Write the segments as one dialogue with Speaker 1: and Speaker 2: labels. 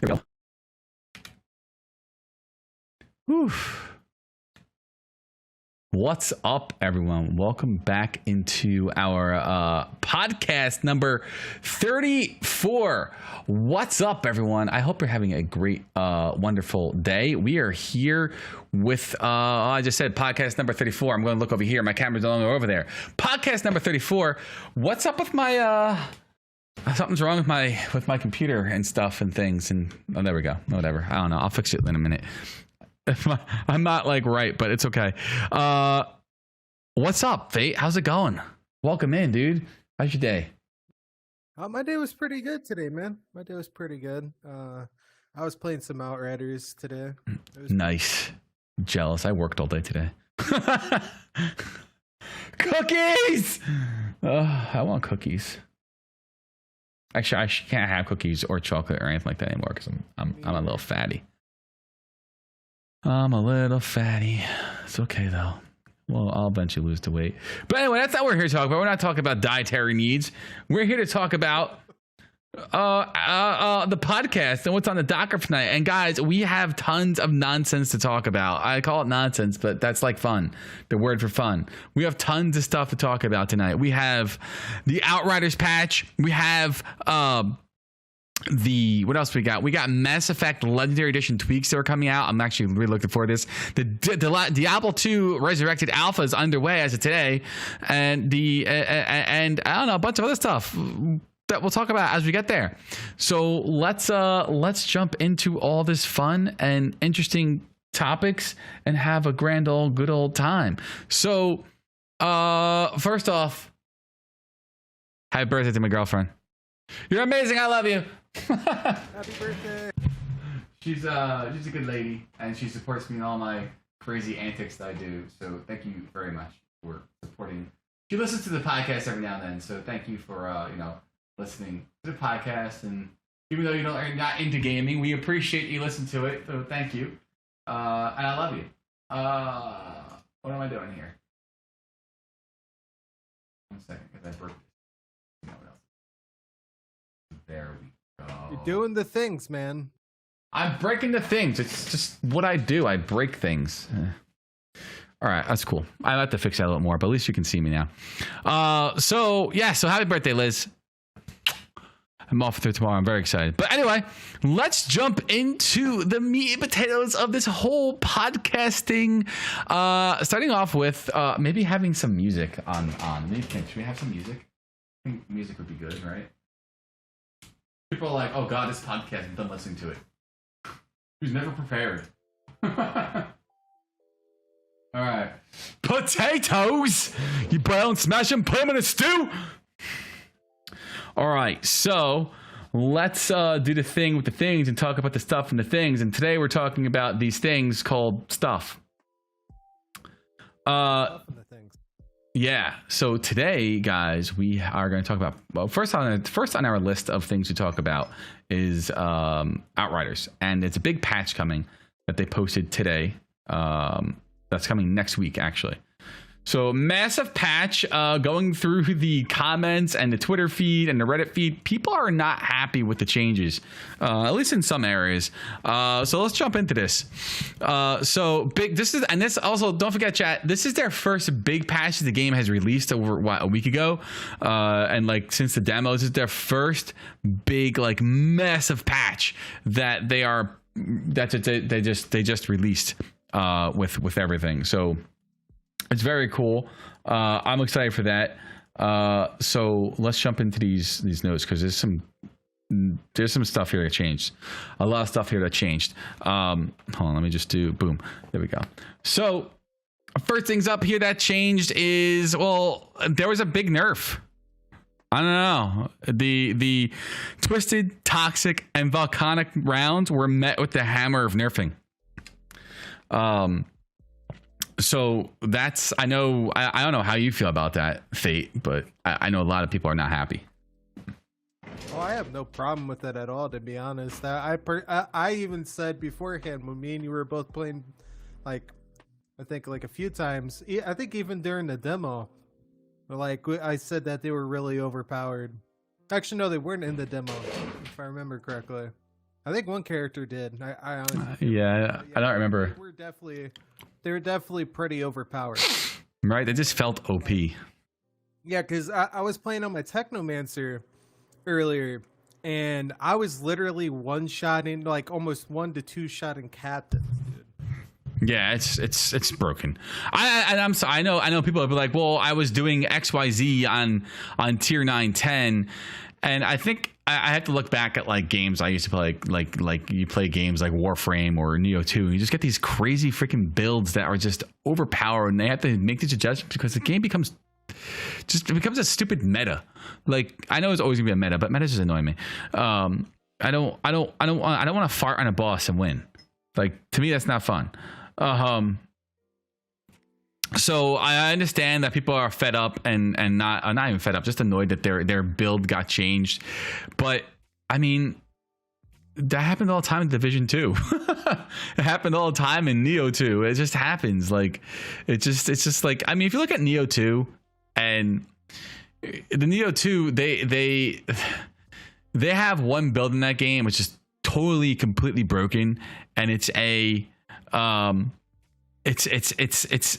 Speaker 1: There we go. Whew. What's up, everyone? Welcome back into our podcast number 34. What's up, everyone? I hope you're having a great, wonderful day. We are here with, I just said podcast number 34. I'm going to look over here. My camera's no longer over there. Podcast number 34. What's up with my, something's wrong with my computer and stuff and things. And, oh, there we go. Whatever. I don't know. I'll fix it in a minute. I'm not like right, but it's okay. What's up, Fate? How's it going? Welcome in, dude. How's your day?
Speaker 2: My day was pretty good today, man. My day was pretty good. I was playing some Outriders today.
Speaker 1: Nice. Jealous. I worked all day today. Cookies! I want cookies. Actually, I can't have cookies or chocolate or anything like that anymore because I'm a little fatty. I'm a little fatty. It's okay, though. Well, I'll eventually lose the weight. But anyway, that's not what we're here to talk about. We're not talking about dietary needs. We're here to talk about the podcast and what's on the docket for tonight. And guys, we have tons of nonsense to talk about. I call it nonsense, but that's like fun. The word for fun. We have tons of stuff to talk about tonight. We have the Outriders patch. We have... what else we got? We got Mass Effect Legendary Edition tweaks that are coming out. I'm actually really looking forward to this. The Diablo 2 Resurrected Alpha is underway as of today, and and I don't know, a bunch of other stuff that we'll talk about as we get there. So let's jump into all this fun and interesting topics and have a good old time. So first off, happy birthday to my girlfriend. You're amazing. I love you.
Speaker 2: Happy birthday.
Speaker 1: She's a good lady, and she supports me in all my crazy antics that I do. So thank you very much for supporting. She listens to the podcast every now and then, so thank you for listening to the podcast. And even though you're not into gaming, we appreciate you listening to it. So thank you, and I love you. What am I doing here? 1 second, because I broke this. There we go.
Speaker 2: You're doing the things, man.
Speaker 1: I'm breaking the things. It's just what I do. I break things. All right, that's cool. I have to fix that a little more, but at least you can see me now. So happy birthday, Liz. I'm off with her tomorrow. I'm very excited. But anyway, let's jump into the meat and potatoes of this whole podcasting. Starting off with maybe having some music on. Should we have some music? I think music would be good, right? People are like, oh god, this podcast, I'm done listening to it. Who's never prepared. Alright. Potatoes! You boil and smash them, put them in a stew! Alright, so let's do the thing with the things and talk about the stuff and the things. And today we're talking about these things called stuff. Yeah, so today, guys, we are going to talk about, well, first on our list of things to talk about is Outriders, and it's a big patch coming that they posted today. That's coming next week, actually. So massive patch, going through the comments and the Twitter feed and the Reddit feed. People are not happy with the changes, at least in some areas. So let's jump into this. So big, this also, don't forget, chat, this is their first big patch the game has released over a week ago. And like since the demo, this is their first big, like massive patch that they just released with everything. So it's very cool. I'm excited for that. So let's jump into these notes because there's some stuff here that changed. A lot of stuff here that changed. Hold on, let me just do boom. There we go. So first things up here that changed is, well, there was a big nerf. I don't know. The twisted, toxic, and volcanic rounds were met with the hammer of nerfing. So that's, I know, I don't know how you feel about that, Fate, but I know a lot of people are not happy.
Speaker 2: Oh, I have no problem with it at all, to be honest. I even said beforehand when me and you were both playing, like, I think like a few times, I think even during the demo, like I said that they were really overpowered. Actually, no, they weren't in the demo, if I remember correctly. I think one character did. I honestly
Speaker 1: Yeah, I don't remember.
Speaker 2: They were definitely pretty overpowered.
Speaker 1: Right? They just felt OP.
Speaker 2: Yeah, because I was playing on my Technomancer earlier, and I was literally one-shotting, like almost 1 to 2 shotting captains, dude.
Speaker 1: Yeah, it's broken. I know people will be like, well, I was doing XYZ on tier 9, 10, and I think I have to look back at like games I used to play, like you play games like Warframe or Neo 2, and you just get these crazy freaking builds that are just overpowered, and they have to make these adjustments because the game becomes a stupid meta. Like, I know it's always gonna be a meta, but metas just annoy me. I don't want to fart on a boss and win. Like, to me, that's not fun. So I understand that people are fed up and not even fed up, just annoyed that their build got changed. But I mean, that happened all the time in Division 2. It happened all the time in Neo 2. It just happens. Like, it's just like, I mean, if you look at Neo 2 and the Neo 2, they have one build in that game which is totally completely broken, and it's a it's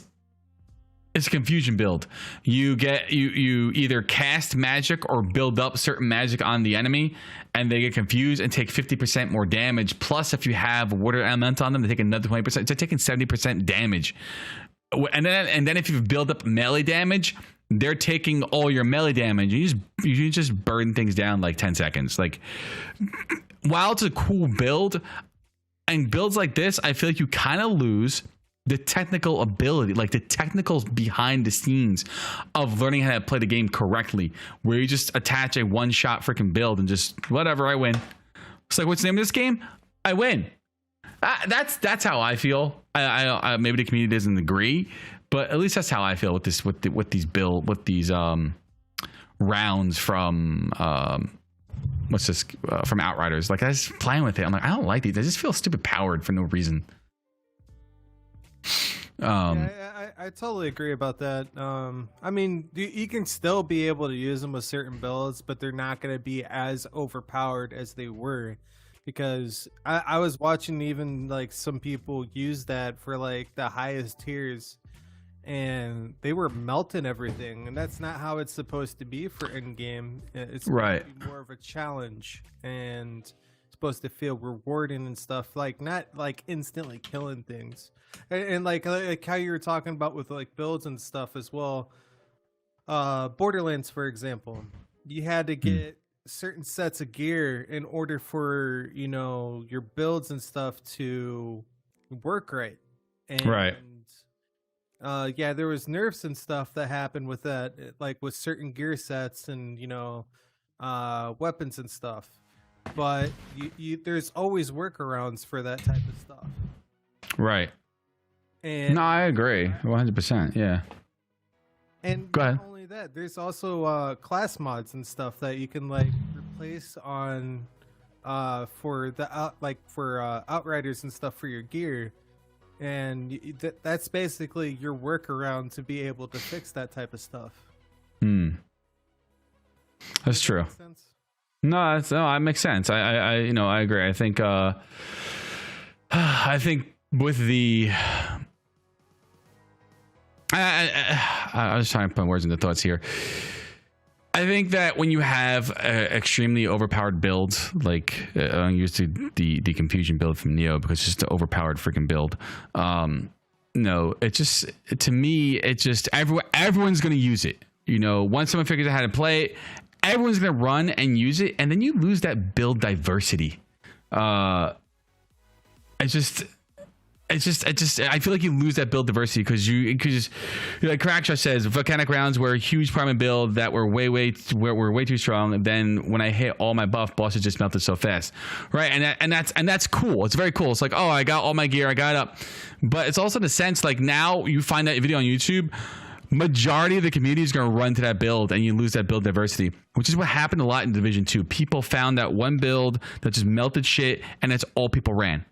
Speaker 1: a confusion build. You either cast magic or build up certain magic on the enemy, and they get confused and take 50% more damage. Plus, if you have water element on them, they take another 20%. So they're taking 70% damage. And then if you build up melee damage, they're taking all your melee damage. You just burn things down like 10 seconds. Like, while it's a cool build, and builds like this, I feel like you kind of lose the technical ability, like the technicals behind the scenes of learning how to play the game correctly, where you just attach a one-shot freaking build and just whatever, I win. It's like, what's the name of this game? I win. That's how I feel. I maybe the community doesn't agree, but at least that's how I feel with this with these rounds from from Outriders. Like, I was playing with it, I'm like, I don't like these. I just feel stupid powered for no reason.
Speaker 2: Yeah, I totally agree about that. I mean, you can still be able to use them with certain builds, but they're not going to be as overpowered as they were, because I was watching even like some people use that for like the highest tiers, and they were melting everything, and that's not how it's supposed to be for in game. It's supposed to be more of a challenge, and supposed to feel rewarding and stuff, like not like instantly killing things. And like how you were talking about with like builds and stuff as well. Borderlands, for example, you had to get certain sets of gear in order for, you know, your builds and stuff to work right. And yeah, there was nerfs and stuff that happened with that, like with certain gear sets and, you know, weapons and stuff. But there's always workarounds for that type of stuff.
Speaker 1: Right.
Speaker 2: And
Speaker 1: no, I agree 100%. Yeah.
Speaker 2: And
Speaker 1: go ahead.
Speaker 2: Not only that, there's also class mods and stuff that you can like replace on for the Outriders and stuff for your gear, and that's basically your workaround to be able to fix that type of stuff.
Speaker 1: That's true.
Speaker 2: That make sense?
Speaker 1: No, that makes sense. I you know, I agree. I think with the I was trying to put words into thoughts here. I think that when you have extremely overpowered builds, like I used the confusion build from Neo because it's just an overpowered freaking build. No, it just, to me, it just everyone's going to use it. You know, once someone figures out how to play it, everyone's going to run and use it, and then you lose that build diversity. I feel like you lose that build diversity because like Crackshot says, volcanic rounds were a huge part of my build that were way too strong. And then when I hit all my buff, bosses just melted so fast, right? And that's cool. It's very cool. It's like, oh, I got all my gear, I got it up. But it's also in a sense like now you find that video on YouTube, majority of the community is going to run to that build, and you lose that build diversity, which is what happened a lot in Division 2. People found that one build that just melted shit, and that's all people ran.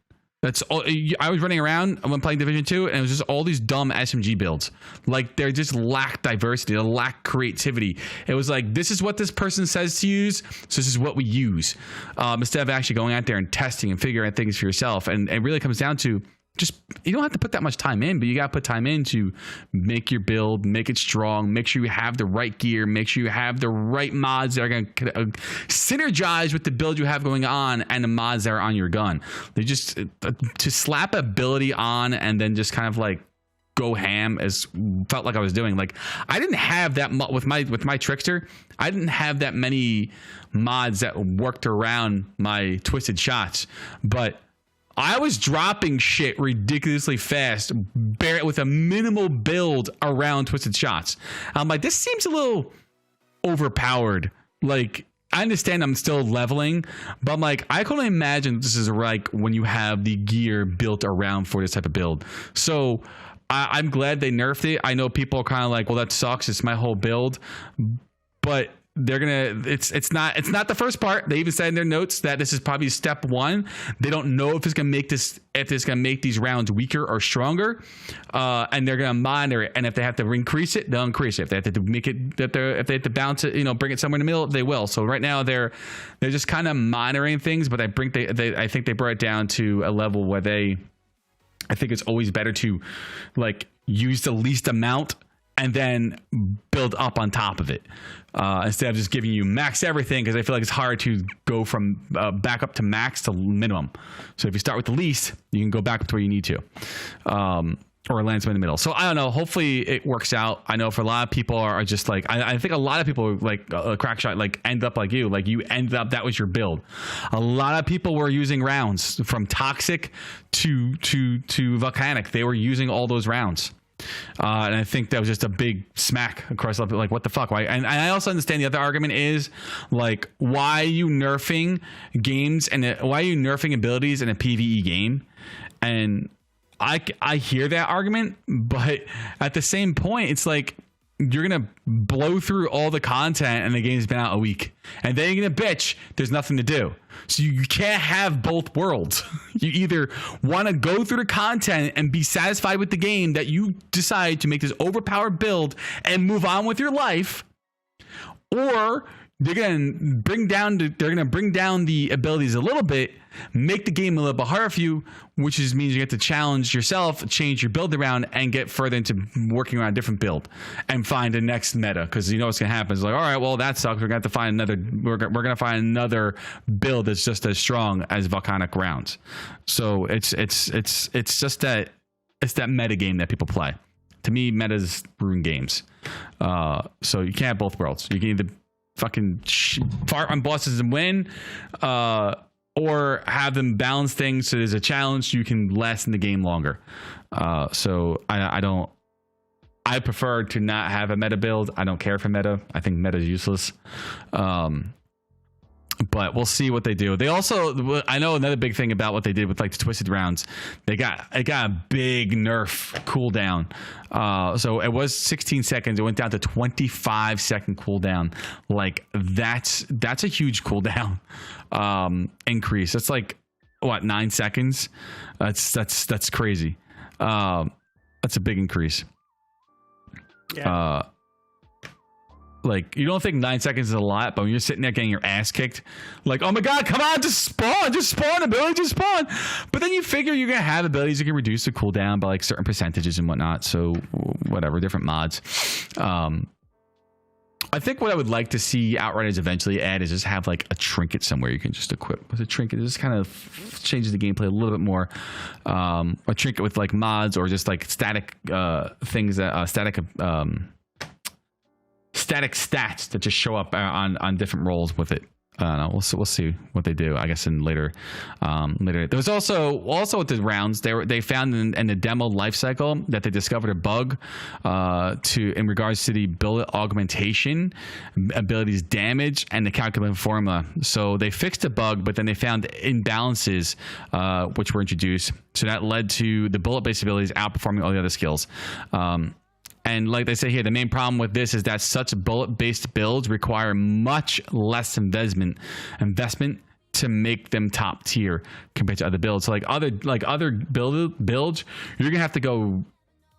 Speaker 1: That's all. I was running around when playing Division 2, and it was just all these dumb SMG builds. Like, they just lack diversity, they lack creativity. It was like, this is what this person says to use, so this is what we use. Instead of actually going out there and testing and figuring out things for yourself. And it really comes down to just, you don't have to put that much time in, but you got to put time in to make your build, make it strong, make sure you have the right gear, make sure you have the right mods that are going to synergize with the build you have going on and the mods that are on your gun. They just, to slap ability on and then just kind of like go ham as felt like I was doing. Like, I didn't have that with my Trickster. I didn't have that many mods that worked around my twisted shots, but I was dropping shit ridiculously fast, with a minimal build around twisted shots. I'm like, this seems a little overpowered. Like, I understand I'm still leveling, but I'm like, I can only imagine this is like when you have the gear built around for this type of build. So I'm glad they nerfed it. I know people are kind of like, well, that sucks. It's my whole build, but they're gonna, it's not the first part. They even said in their notes that this is probably step one. They don't know if it's gonna make these rounds weaker or stronger, and they're gonna monitor it. And if they have to increase it, they'll increase it. If they have to make it if they have to bounce it, bring it somewhere in the middle, they will. So right now they're just kind of monitoring things, but I think they brought it down to a level where I think it's always better to like use the least amount and then build up on top of it, instead of just giving you max everything, because I feel like it's hard to go from back up to max to minimum. So if you start with the least, you can go back up to where you need to, or land somewhere in the middle. So I don't know. Hopefully it works out. I know for a lot of people are just like, I think a lot of people like crack shot, like end up like you ended up, that was your build. A lot of people were using rounds from toxic to volcanic. They were using all those rounds. And I think that was just a big smack across, like, what the fuck? Why? And I also understand the other argument is like, why are you nerfing games and why are you nerfing abilities in a PvE game? And I hear that argument, but at the same point, it's like, you're gonna blow through all the content and the game's been out a week, and then you're gonna bitch there's nothing to do. So you can't have both worlds. You either want to go through the content and be satisfied with the game that you decide to make this overpowered build and move on with your life, or they're gonna bring down the abilities a little bit, make the game a little bit harder for you, which means you get to challenge yourself, change your build around, and get further into working on a different build and find the next meta. Because you know what's gonna happen. It's like, all right, well, that sucks. We're gonna have to find another. We're gonna find another build that's just as strong as volcanic rounds. So it's just that meta game that people play. To me, metas ruin games. So you can't have both worlds. You can either fucking fart on bosses and win, or have them balance things so there's a challenge so you can last in the game longer. So I prefer to not have a meta build. I don't care for meta. I think meta is useless. But we'll see what they do. They also, I know another big thing about what they did with like the twisted rounds, it got a big nerf cooldown. So it was 16 seconds. It went down to 25-second cooldown. Like that's a huge cooldown increase. That's like what, 9 seconds? That's crazy. That's a big increase.
Speaker 2: Yeah.
Speaker 1: Like, you don't think 9 seconds is a lot, but when you're sitting there getting your ass kicked, like, oh my god, come on, just spawn ability, just spawn. But then you figure you're gonna have abilities that can reduce the cooldown by like certain percentages and whatnot. So whatever, different mods. I think what I would like to see Outriders eventually add is just have like a trinket somewhere you can just equip with a trinket. It just kind of changes the gameplay a little bit more. A trinket with like mods, or just like static things that static stats that just show up on different roles with it. I don't know. We'll see what they do, I guess, in later. There was also with the rounds, they found in the demo lifecycle that they discovered a bug in regards to the build augmentation, abilities damage, and the calculated formula. So they fixed the bug, but then they found imbalances which were introduced. So that led to the bullet-based abilities outperforming all the other skills. And like they say here, the main problem with this is that such bullet-based builds require much less investment to make them top tier compared to other builds. So like other builds, you're gonna have to go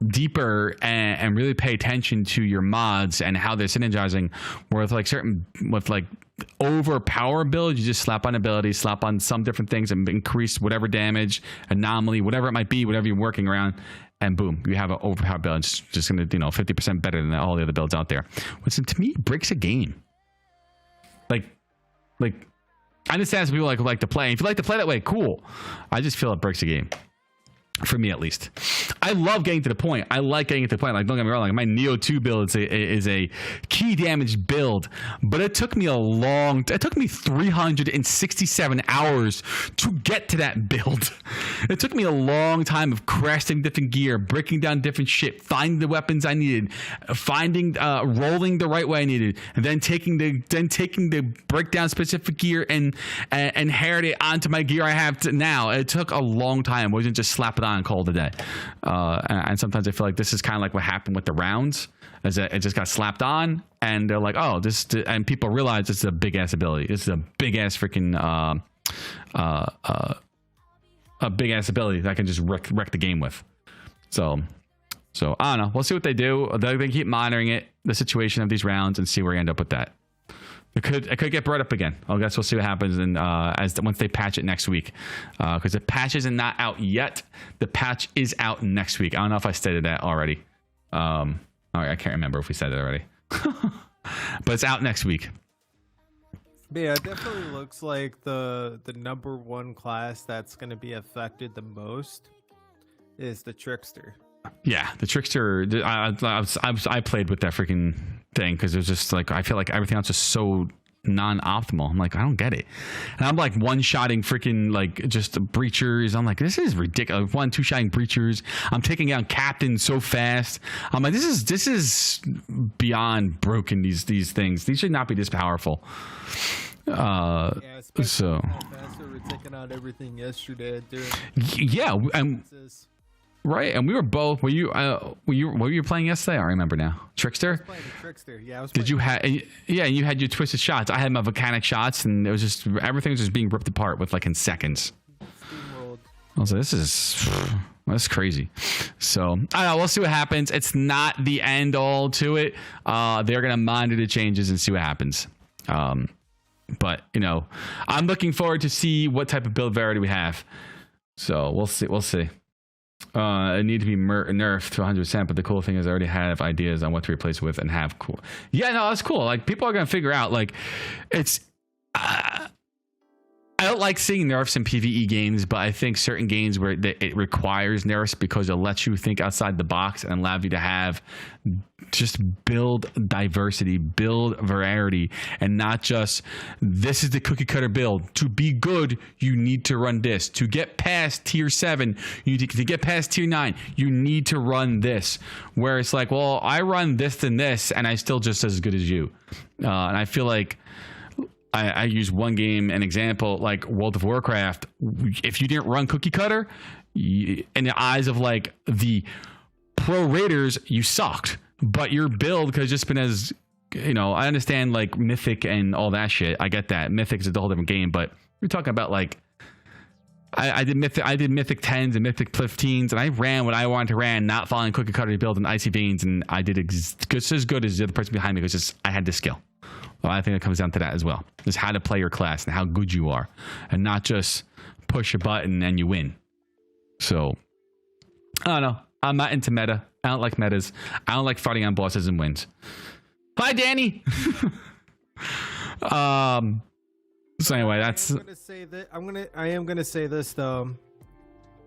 Speaker 1: deeper and really pay attention to your mods and how they're synergizing. Where with like overpower builds, you just slap on abilities, slap on some different things, and increase whatever damage, anomaly, whatever it might be, whatever you're working around, and boom, you have an overpowered build. It's just gonna 50% better than all the other builds out there, which to me breaks a game. Like I understand some people like to play. If you like to play that way, cool. I just feel it breaks a game. For me, at least. I love getting to the point. I like getting to the point. Like, don't get me wrong. Like, my Neo 2 build is a key damage build, but it took me 367 hours to get to that build. It took me a long time of crafting different gear, breaking down different shit, finding the weapons I needed, finding rolling the right way I needed, and then taking the breakdown specific gear and inherit it onto my gear I have now. It took a long time. It wasn't just slap it on and call it a day. And sometimes I feel like this is kind of like what happened with the rounds, is that it just got slapped on, and they're like, oh, and people realize this is a big ass ability. This is a big ass freaking a big ass ability that I can just wreck the game with. So I don't know. We'll see what they do. They keep monitoring it, the situation of these rounds, and see where we end up with that. It could get brought up again. I guess we'll see what happens once they patch it next week, because the patch isn't not out yet. The patch is out next week. I don't know if I stated that already. All right, I can't remember if we said it already, but it's out next week.
Speaker 2: But yeah, it definitely looks like the number one class that's going to be affected the most is the Trickster. Yeah,
Speaker 1: the Trickster. I played with that freaking thing because it was just like, I feel like everything else is so non-optimal. I'm like, I don't get it. And I'm like one-shotting freaking like just breachers. I'm like, this is ridiculous. 1-2-shotting breachers. I'm taking out captains so fast. I'm like, this is beyond broken. These things. These should not be this powerful.
Speaker 2: Yeah, so faster we're taking out everything yesterday during
Speaker 1: right, and we were both. Were you playing yesterday? I don't remember now. Trickster.
Speaker 2: I was playing the Trickster. Yeah, I was.
Speaker 1: Did you have? Yeah, you had your twisted shots. I had my volcanic shots, and it was just everything was just being ripped apart with like in seconds.
Speaker 2: Steamrolled.
Speaker 1: I was like, that's crazy. So I don't know. We'll see what happens. It's not the end all to it. They're gonna monitor the changes and see what happens. But I'm looking forward to see what type of build variety we have. So we'll see. It need to be nerfed to 100%, but the cool thing is I already have ideas on what to replace with and have cool. Yeah, no, that's cool. Like, people are gonna figure out, like, it's I don't like seeing nerfs in PvE games, but I think certain games where it requires nerfs because it lets you think outside the box and allow you to have just build diversity, build variety, and not just this is the cookie cutter build. To be good, you need to run this. To get past tier 7, to get past tier 9, you need to run this. Where it's like, well, I run this and this, and I still just as good as you. And I feel like I use one game, an example, like World of Warcraft. If you didn't run cookie cutter, in the eyes of like the pro raiders, you sucked. But your build could have just been as, I understand like Mythic and all that shit. I get that. Mythic is a whole different game, but we're talking about like, I did Mythic 10s and Mythic 15s, and I ran what I wanted to run, not following cookie cutter build and Icy Veins, and I did just as good as the other person behind me because I had the skill. Well, I think it comes down to that as well. Is how to play your class and how good you are, and not just push a button and you win. So, I don't know. I'm not into meta. I don't like metas. I don't like fighting on bosses and wins. Hi, Danny. So anyway, that's.
Speaker 2: I am gonna say this though.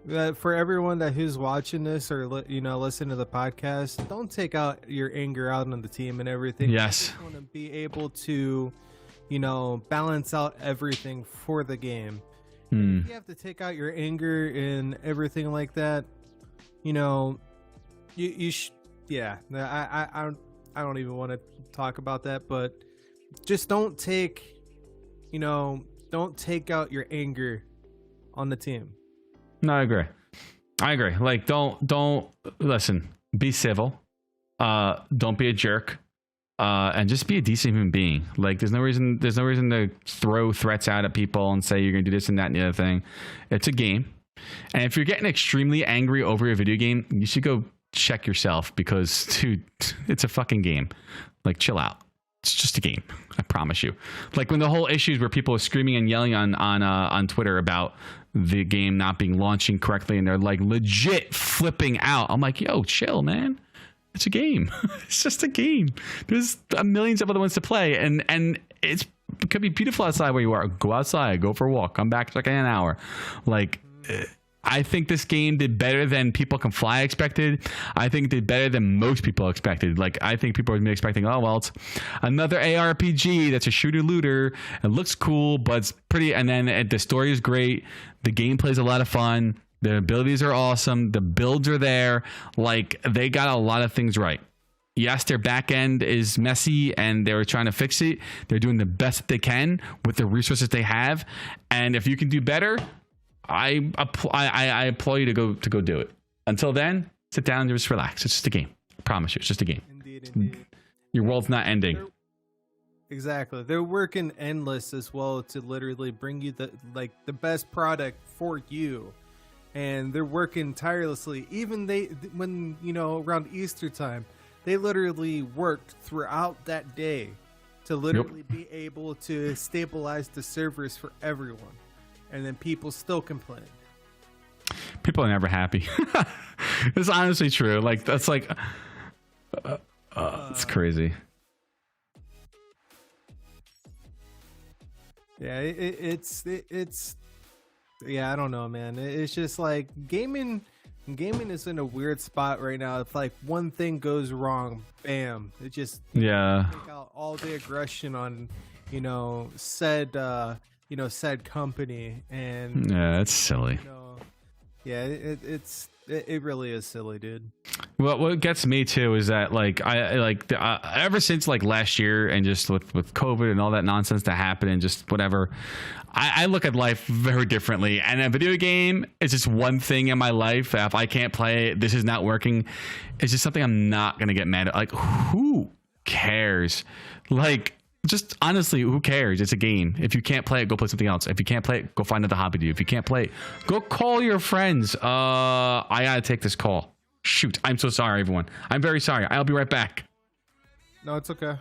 Speaker 2: That for everyone who's watching this or listen to the podcast, don't take out your anger out on the team and everything.
Speaker 1: Yes.
Speaker 2: You want to be able to, balance out everything for the game. If you have to take out your anger and everything like that, you yeah. I don't even want to talk about that, but just don't take out your anger on the team.
Speaker 1: No, I agree. Like, don't listen. Be civil. Don't be a jerk. and just be a decent human being. Like, there's no reason to throw threats out at people and say you're gonna do this and that and the other thing. It's a game, and if you're getting extremely angry over a video game, you should go check yourself, because dude, it's a fucking game. Like, chill out. It's just a game. I promise you. Like, when the whole issues where people are screaming and yelling on Twitter about the game not being launching correctly, and they're like legit flipping out. I'm like, yo, chill, man. It's a game. It's just a game. There's millions of other ones to play, and it could be beautiful outside where you are. Go outside, go for a walk, come back like in an hour. Like, I think this game did better than People Can Fly expected. I think it did better than most people expected. Like, I think people were expecting, oh, well, it's another ARPG that's a shooter looter. It looks cool, but it's pretty. And then the story is great. The gameplay is a lot of fun. The abilities are awesome. The builds are there. Like, they got a lot of things right. Yes, their back end is messy and they're trying to fix it. They're doing the best that they can with the resources they have. And if you can do better, I applaud you to go do it. Until then, sit down and just relax. It's just a game. I promise you, it's just a game.
Speaker 2: Indeed.
Speaker 1: Your world's not ending.
Speaker 2: Exactly. They're working endless as well to literally bring you the best product for you. And they're working tirelessly. Even when around Easter time, they literally worked throughout that day to literally be able to stabilize the servers for everyone. And then people still complain.
Speaker 1: People are never happy. It's honestly true. Like, that's like, it's crazy.
Speaker 2: Yeah, it's yeah, I don't know, man. It's just like gaming is in a weird spot right now. If like one thing goes wrong, bam, it just take out all the aggression on said company. And
Speaker 1: yeah, it's silly.
Speaker 2: It really is silly, dude.
Speaker 1: Well, what gets me too is that ever since like last year, and just with COVID and all that nonsense that happened, and just whatever, I look at life very differently. And a video game is just one thing in my life. If I can't play it, this is not working. It's just something I'm not gonna get mad at. Like, who cares? Like, just honestly, who cares? It's a game. If you can't play it, go play something else. If you can't play it, go find another hobby to do. If you can't play it, go call your friends. I gotta take this call. Shoot, I'm so sorry, everyone. I'm very sorry. I'll be right back.
Speaker 2: No, it's okay.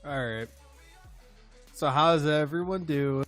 Speaker 2: All right. So how's everyone doing?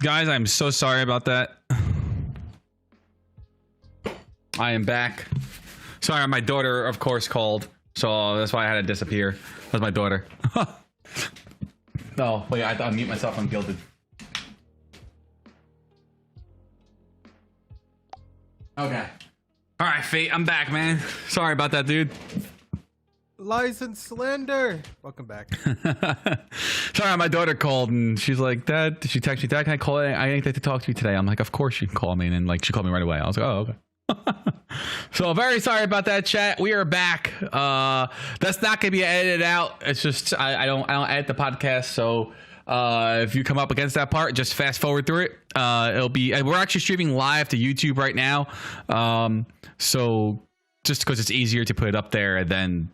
Speaker 1: Guys, I'm so sorry about that. I am back. Sorry, my daughter, of course, called. So that's why I had to disappear. That's my daughter. Oh, wait, I thought I'd mute myself. I'm gilded. Okay. All right, Fate, I'm back, man. Sorry about that, dude.
Speaker 2: License slander. Welcome back.
Speaker 1: Sorry, my daughter called and she's like, Dad, did she text me? Dad, can I call you? I ain't like to talk to you today. I'm like, of course you can call me. And then like she called me right away. I was like, oh, okay. So very sorry about that, chat. We are back. That's not gonna be edited out. It's just I don't edit the podcast, so if you come up against that part, just fast forward through it. It'll be we're actually streaming live to YouTube right now. So just because it's easier to put it up there, and then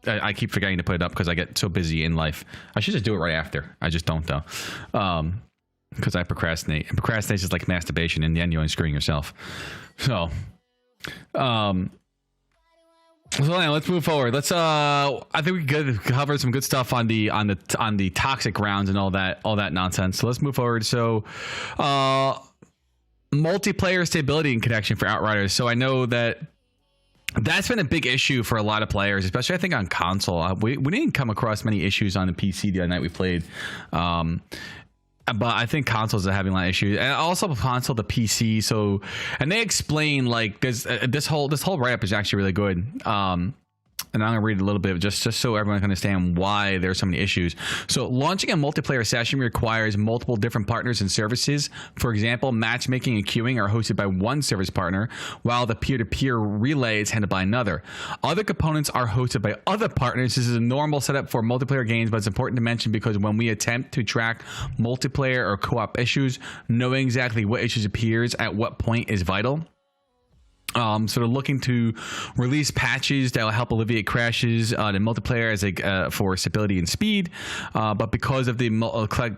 Speaker 1: I keep forgetting to put it up because I get so busy in life. I should just do it right after. I just don't though. Because I procrastinate. And procrastination is like masturbation. In the end, you're only screwing yourself. So, so yeah, let's move forward. Let's I think we could cover some good stuff on the toxic rounds and all that nonsense. So let's move forward. So, multiplayer stability and connection for Outriders. So I know that's been a big issue for a lot of players, especially I think on console. We didn't come across many issues on the PC the other night we played. But I think consoles are having a lot of issues, and also console the PC. So, and they explain like this whole write-up is actually really good. And I'm gonna read a little bit just so everyone can understand why there's so many issues. So launching a multiplayer session requires multiple different partners and services. For example, matchmaking and queuing are hosted by one service partner, while the peer-to-peer relay is handled by another. Other components are hosted by other partners. This is a normal setup for multiplayer games, but it's important to mention because when we attempt to track multiplayer or co-op issues, knowing exactly what issues appears at what point is vital. So they're looking to release patches that will help alleviate crashes in multiplayer as for stability and speed. But because of the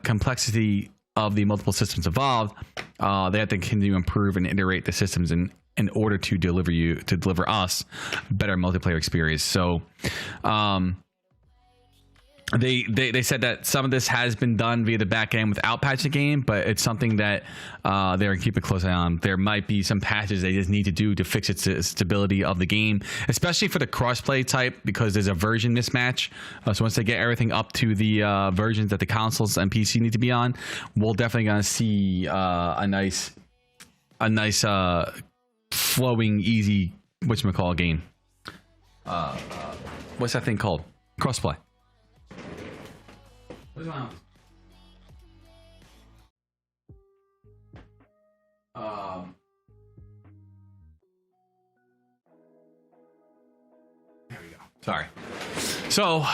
Speaker 1: complexity of the multiple systems involved, they have to continue to improve and iterate the systems in order to deliver us better multiplayer experience. So, They said that some of this has been done via the back end without patching the game, but it's something that they're keeping a close eye on. There might be some patches they just need to do to fix its stability of the game, especially for the crossplay type, because there's a version mismatch. So once they get everything up to the versions that the consoles and PC need to be on, we're definitely gonna see a nice flowing, easy whatchamacallit game. What's that thing called? Crossplay. What's going on? There we go. Sorry. So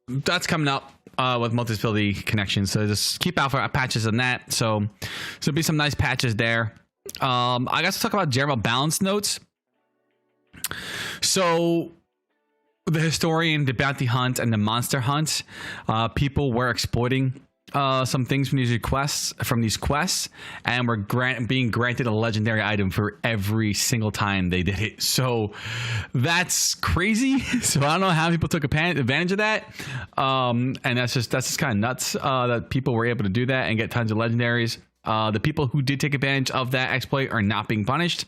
Speaker 1: that's coming up with multi-stability connections. So just keep out for patches on that. So there'll be some nice patches there. I guess let's talk about general balance notes. So the historian, the bounty hunt, and the monster hunt, people were exploiting some things from these quests, and were being granted a legendary item for every single time they did it. So that's crazy. So I don't know how people took advantage of that, and that's just kind of nuts that people were able to do that and get tons of legendaries. The people who did take advantage of that exploit are not being punished.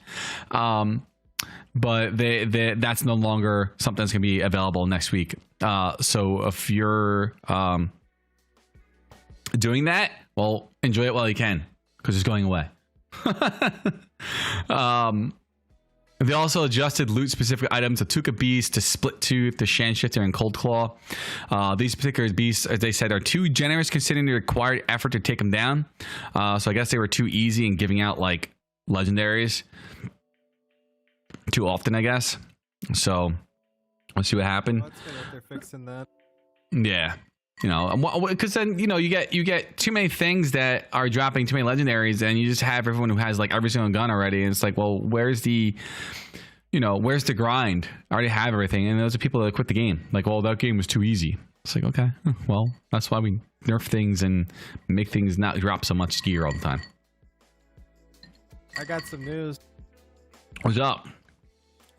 Speaker 1: But that's no longer something that's going to be available next week. So if you're doing that, well, enjoy it while you can, because it's going away. They also adjusted loot-specific items to Tuka Beast, to Split Tooth, to Shanshifter, and Cold Claw. These particular beasts, as they said, are too generous considering the required effort to take them down. So I guess they were too easy in giving out like legendaries too often, I guess. So let's see what happened.
Speaker 2: Let's see if they're fixing that.
Speaker 1: Yeah, because then you get too many things that are dropping too many legendaries, and you just have everyone who has like every single gun already, and it's like, well, where's the grind? I already have everything, and those are people that quit the game. Like, well, that game was too easy. It's like, okay, well, that's why we nerf things and make things not drop so much gear all the time.
Speaker 2: I got some news.
Speaker 1: What's up?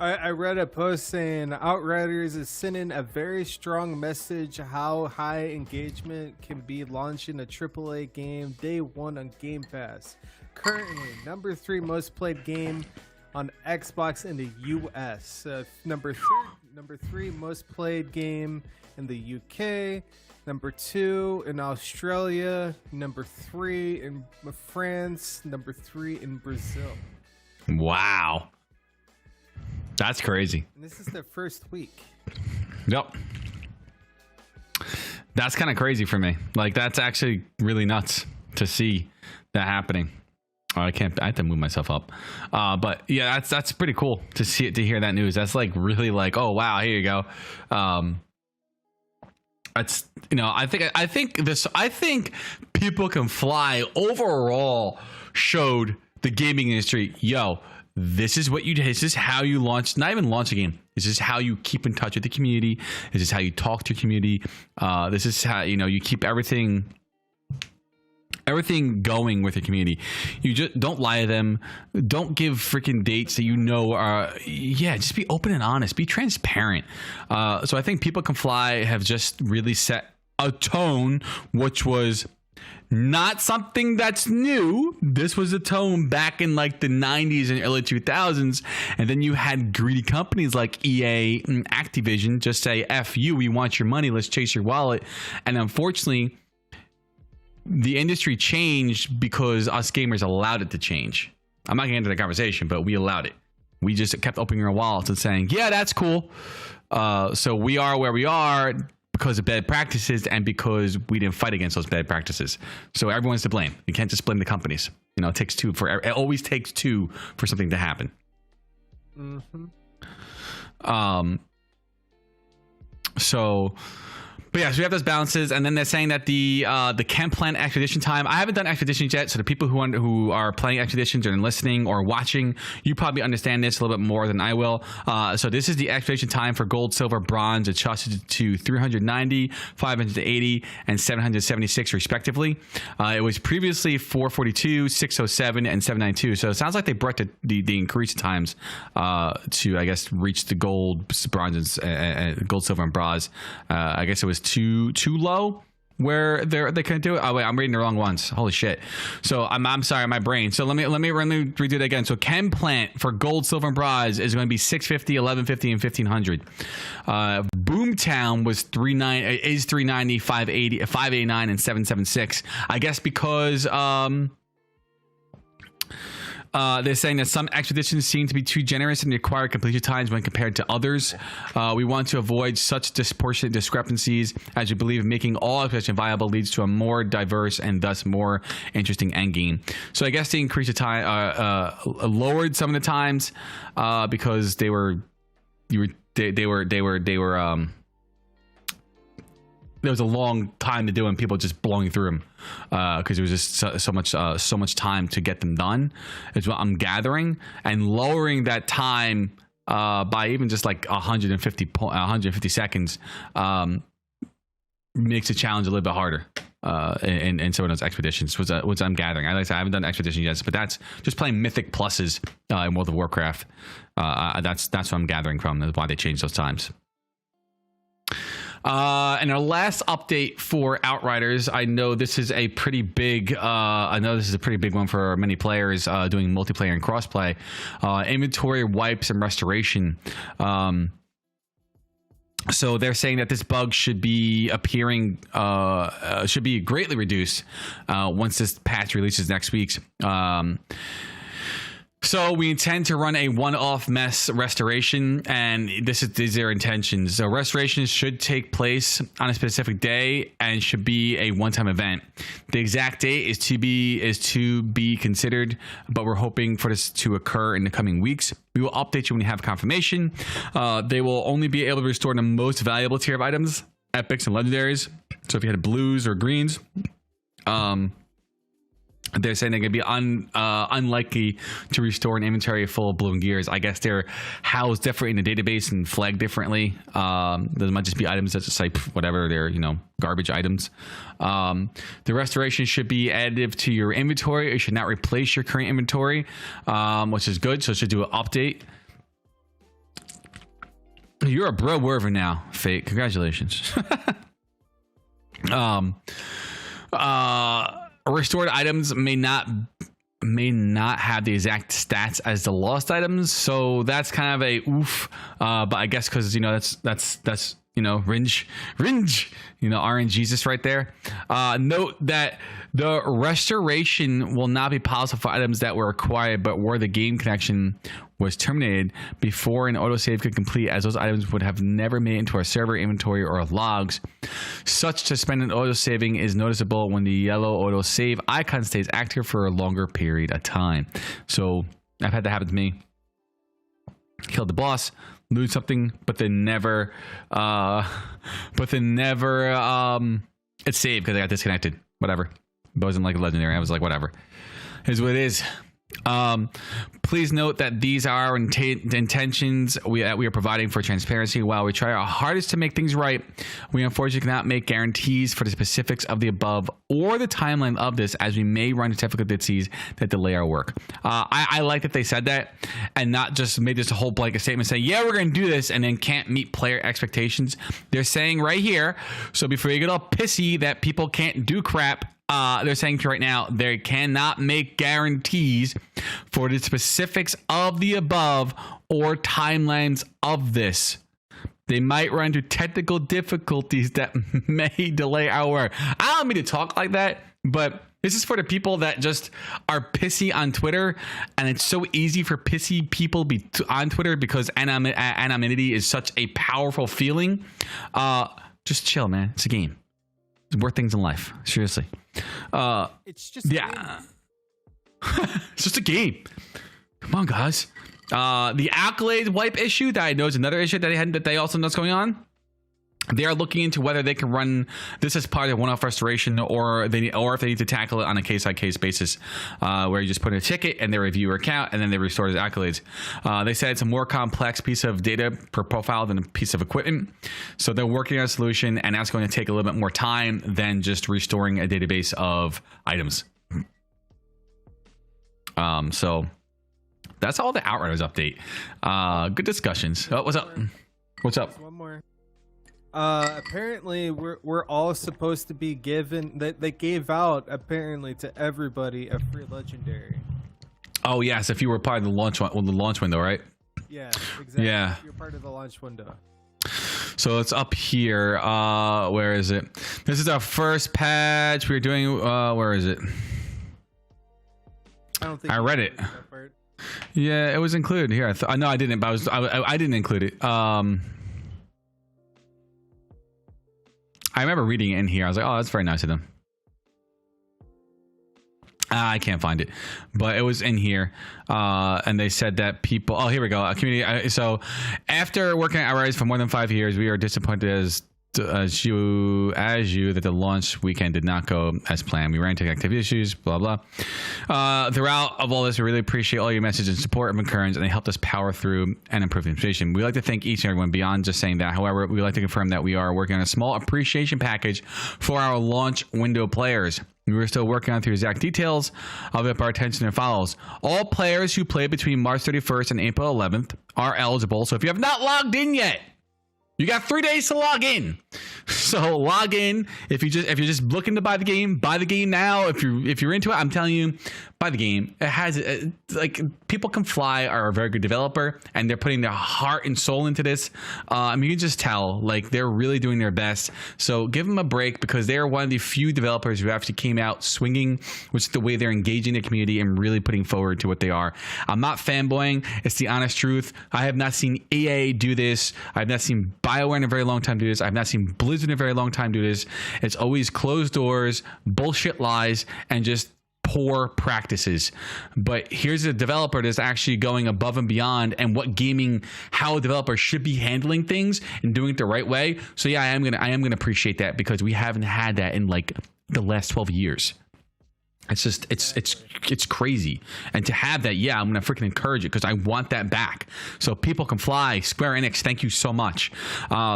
Speaker 2: I read a post saying Outriders is sending a very strong message how high engagement can be launching a AAA game day one on Game Pass. Currently, number 3 most played game on Xbox in the US. Number 3 most played game in the UK. Number 2 in Australia. Number 3 in France. Number 3 in Brazil.
Speaker 1: Wow. That's crazy.
Speaker 2: And this is their first week.
Speaker 1: Yep. That's kind of crazy for me. Like, that's actually really nuts to see that happening. Oh, I have to move myself up. But yeah, that's pretty cool to see it, to hear that news. That's like really like, oh wow, here you go. That's, you know, I think People Can Fly overall showed the gaming industry, yo, this is how you launch, not even launch a game. This is how you keep in touch with the community. This is how you talk to your community. This is how, you know, you keep everything going with your community. You just don't lie to them. Don't give freaking dates that you know are, just be open and honest. Be transparent. So I think People Can Fly have just really set a tone, which was not something that's new. This was a tone back in like the 90s and early 2000s. And then you had greedy companies like EA and Activision just say, F you, we want your money, let's chase your wallet. And unfortunately, the industry changed because us gamers allowed it to change. I'm not getting into the conversation, but we allowed it. We just kept opening our wallets and saying, yeah, that's cool. So we are where we are because of bad practices and because we didn't fight against those bad practices. So everyone's to blame. You can't just blame the companies. You know, it always takes two for something to happen.
Speaker 2: Mm-hmm.
Speaker 1: But yeah, so we have those balances, and then they're saying that the Chem Plant expedition time. I haven't done expeditions yet, so the people who are playing expeditions or listening or watching, you probably understand this a little bit more than I will. So this is the expedition time for gold, silver, bronze, adjusted to 390, 580, and 776 respectively. It was previously 442, 607, and 792. So it sounds like they brought the increased times to, I guess, reach the gold, bronze, and gold, silver, and bronze. I guess it was too low where they couldn't do it. Oh wait, I'm reading the wrong ones. Holy shit. So I'm sorry, my brain. So let me redo that again. So Chem Plant for gold, silver, and bronze is going to be 650, 1150, and 1500. Boomtown was 390, 580, 589, and 776. I guess because they're saying that some expeditions seem to be too generous in the required completion times when compared to others. We want to avoid such disproportionate discrepancies, as we believe making all expedition viable leads to a more diverse and thus more interesting endgame. So I guess they increased the time, lowered some of the times because they were there was a long time to do and people just blowing through them because it was just so much time to get them done is what I'm gathering, and lowering that time by even just like 150 seconds makes the challenge a little bit harder in some of those expeditions, which I'm gathering. Like I said, I haven't done expeditions yet, but that's just playing mythic pluses in World of Warcraft. That's what I'm gathering from. That's why they changed those times. And our last update for Outriders, I know this is a pretty big one for many players doing multiplayer and crossplay. Inventory wipes and restoration. So they're saying that this bug should be greatly reduced once this patch releases next week. So we intend to run a one-off mess restoration, and these are their intentions. So restorations should take place on a specific day and should be a one-time event. The exact date is to be considered, but we're hoping for this to occur in the coming weeks. We will update you when we have confirmation. They will only be able to restore the most valuable tier of items, epics and legendaries. So if you had blues or greens, they're saying they're going to be unlikely to restore an inventory full of blue gears. I guess they're housed different in the database and flagged differently. There might just be items that just like whatever, they're garbage items. The restoration should be additive to your inventory. It should not replace your current inventory, which is good. So it should do an update. You're a bro werver now, Fate. Congratulations. Restored items may not have the exact stats as the lost items, so that's kind of a oof. But I guess because that's RNG, RNGesus right there. Note that the restoration will not be possible for items that were acquired but where the game connection was terminated before an autosave could complete, as those items would have never made it into our server inventory or logs. Such suspended autosaving is noticeable when the yellow autosave icon stays active for a longer period of time. So I've had that happen to me. Killed the boss, lose something, but then never it's saved because I got disconnected. Whatever. It wasn't like a legendary. I was like, whatever. Here's what it is. Please note that these are our intentions we are providing for transparency. While we try our hardest to make things right, we unfortunately cannot make guarantees for the specifics of the above or the timeline of this, as we may run into difficulties that delay our work. I like that they said that and not just made this a whole blanket statement saying, yeah, we're going to do this, and then can't meet player expectations. They're saying right here, so before you get all pissy that people can't do crap, they're saying to right now, they cannot make guarantees for the specifics of the above or timelines of this. They might run into technical difficulties that may delay our work. I don't mean to talk like that, but this is for the people that just are pissy on Twitter, and it's so easy for pissy people to be on Twitter because anonymity is such a powerful feeling. Just chill, man. It's a game. There's worse things in life. Seriously.
Speaker 2: It's just a game.
Speaker 1: It's just a game. Come on, guys. The accolade wipe issue that I know is another issue that they also know what's going on. They are looking into whether they can run this as part of one-off restoration, or if they need to tackle it on a case-by-case basis, where you just put in a ticket and they review your account and then they restore the accolades. They said it's a more complex piece of data per profile than a piece of equipment, so they're working on a solution, and that's going to take a little bit more time than just restoring a database of items. So that's all the Outriders update. Good discussions. Oh, what's up? What's up?
Speaker 2: One more. Apparently we're all supposed to be given that they gave out apparently to everybody a free legendary.
Speaker 1: Oh yes, if you were part of the launch window, right?
Speaker 2: Yeah, exactly.
Speaker 1: Yeah,
Speaker 2: you're part of the launch window.
Speaker 1: So it's up here. Where is it? This is our first patch we're doing. Where is it?
Speaker 2: I don't think
Speaker 1: I read it. Yeah, it was included here. No, I didn't. But I didn't include it. I remember reading it in here. I was like, oh, that's very nice of them. I can't find it, but it was in here. And they said that people... Oh, here we go. A community. So after working at Outriders for more than 5 years, we are disappointed as you that the launch weekend did not go as planned. We ran into activity issues, blah blah. Throughout of all this, we really appreciate all your messages and support and encouragement, and they helped us power through and improve the information. We like to thank each and everyone beyond just saying that. However, we like to confirm that we are working on a small appreciation package for our launch window players. We're still working on the exact details of it, but our attention follows. All players who played between March 31st and April 11th are eligible. So if you have not logged in yet, you got 3 days to log in. So log in. If you're just looking to buy the game now. If you're into it, I'm telling you, buy the game. It has like People Can Fly are a very good developer, and they're putting their heart and soul into this. I mean, you can just tell like they're really doing their best. So give them a break, because they're one of the few developers who actually came out swinging, which is the way they're engaging the community and really putting forward to what they are. I'm not fanboying. It's the honest truth. I have not seen EA do this. I've not seen BioWare in a very long time do this. I've not seen Blizzard in a very long time do this. It's always closed doors, bullshit lies, and just poor practices. But here's a developer that's actually going above and beyond, and how a developer should be handling things and doing it the right way. So yeah, I am gonna appreciate that, because we haven't had that in like the last 12 years. It's just it's crazy, and to have that, yeah, I'm gonna freaking encourage it, because I want that back. So People Can Fly, Square Enix, thank you so much.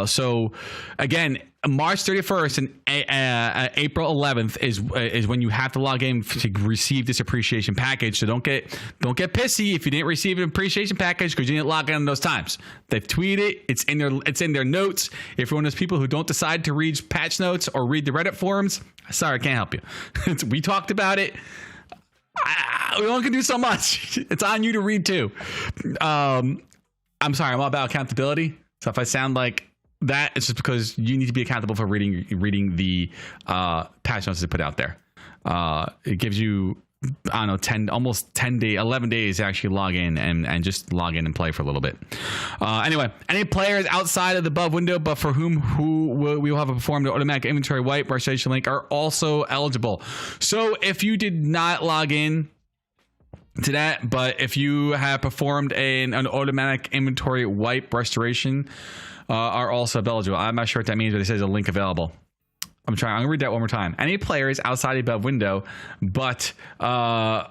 Speaker 1: So again, March 31st and April 11th is when you have to log in to receive this appreciation package. So don't get pissy if you didn't receive an appreciation package because you didn't log in those times. They've tweeted it. It's in their notes. If you're one of those people who don't decide to read patch notes or read the Reddit forums, sorry, I can't help you. We talked about it. We only can do so much. It's on you to read too. I'm sorry. I'm all about accountability. So if I sound like that, it's just because you need to be accountable for reading the patch notes they put out there. It gives you, I don't know, almost 10 days, 11 days to actually log in and just log in and play for a little bit. Anyway, any players outside of the above window, but for who we will have performed the automatic inventory wipe restoration link are also eligible. So if you did not log in to that, but if you have performed an automatic inventory wipe restoration, are also eligible. I'm not sure what that means, but it says a link available. I'm gonna read that one more time. Any players outside the above window, but from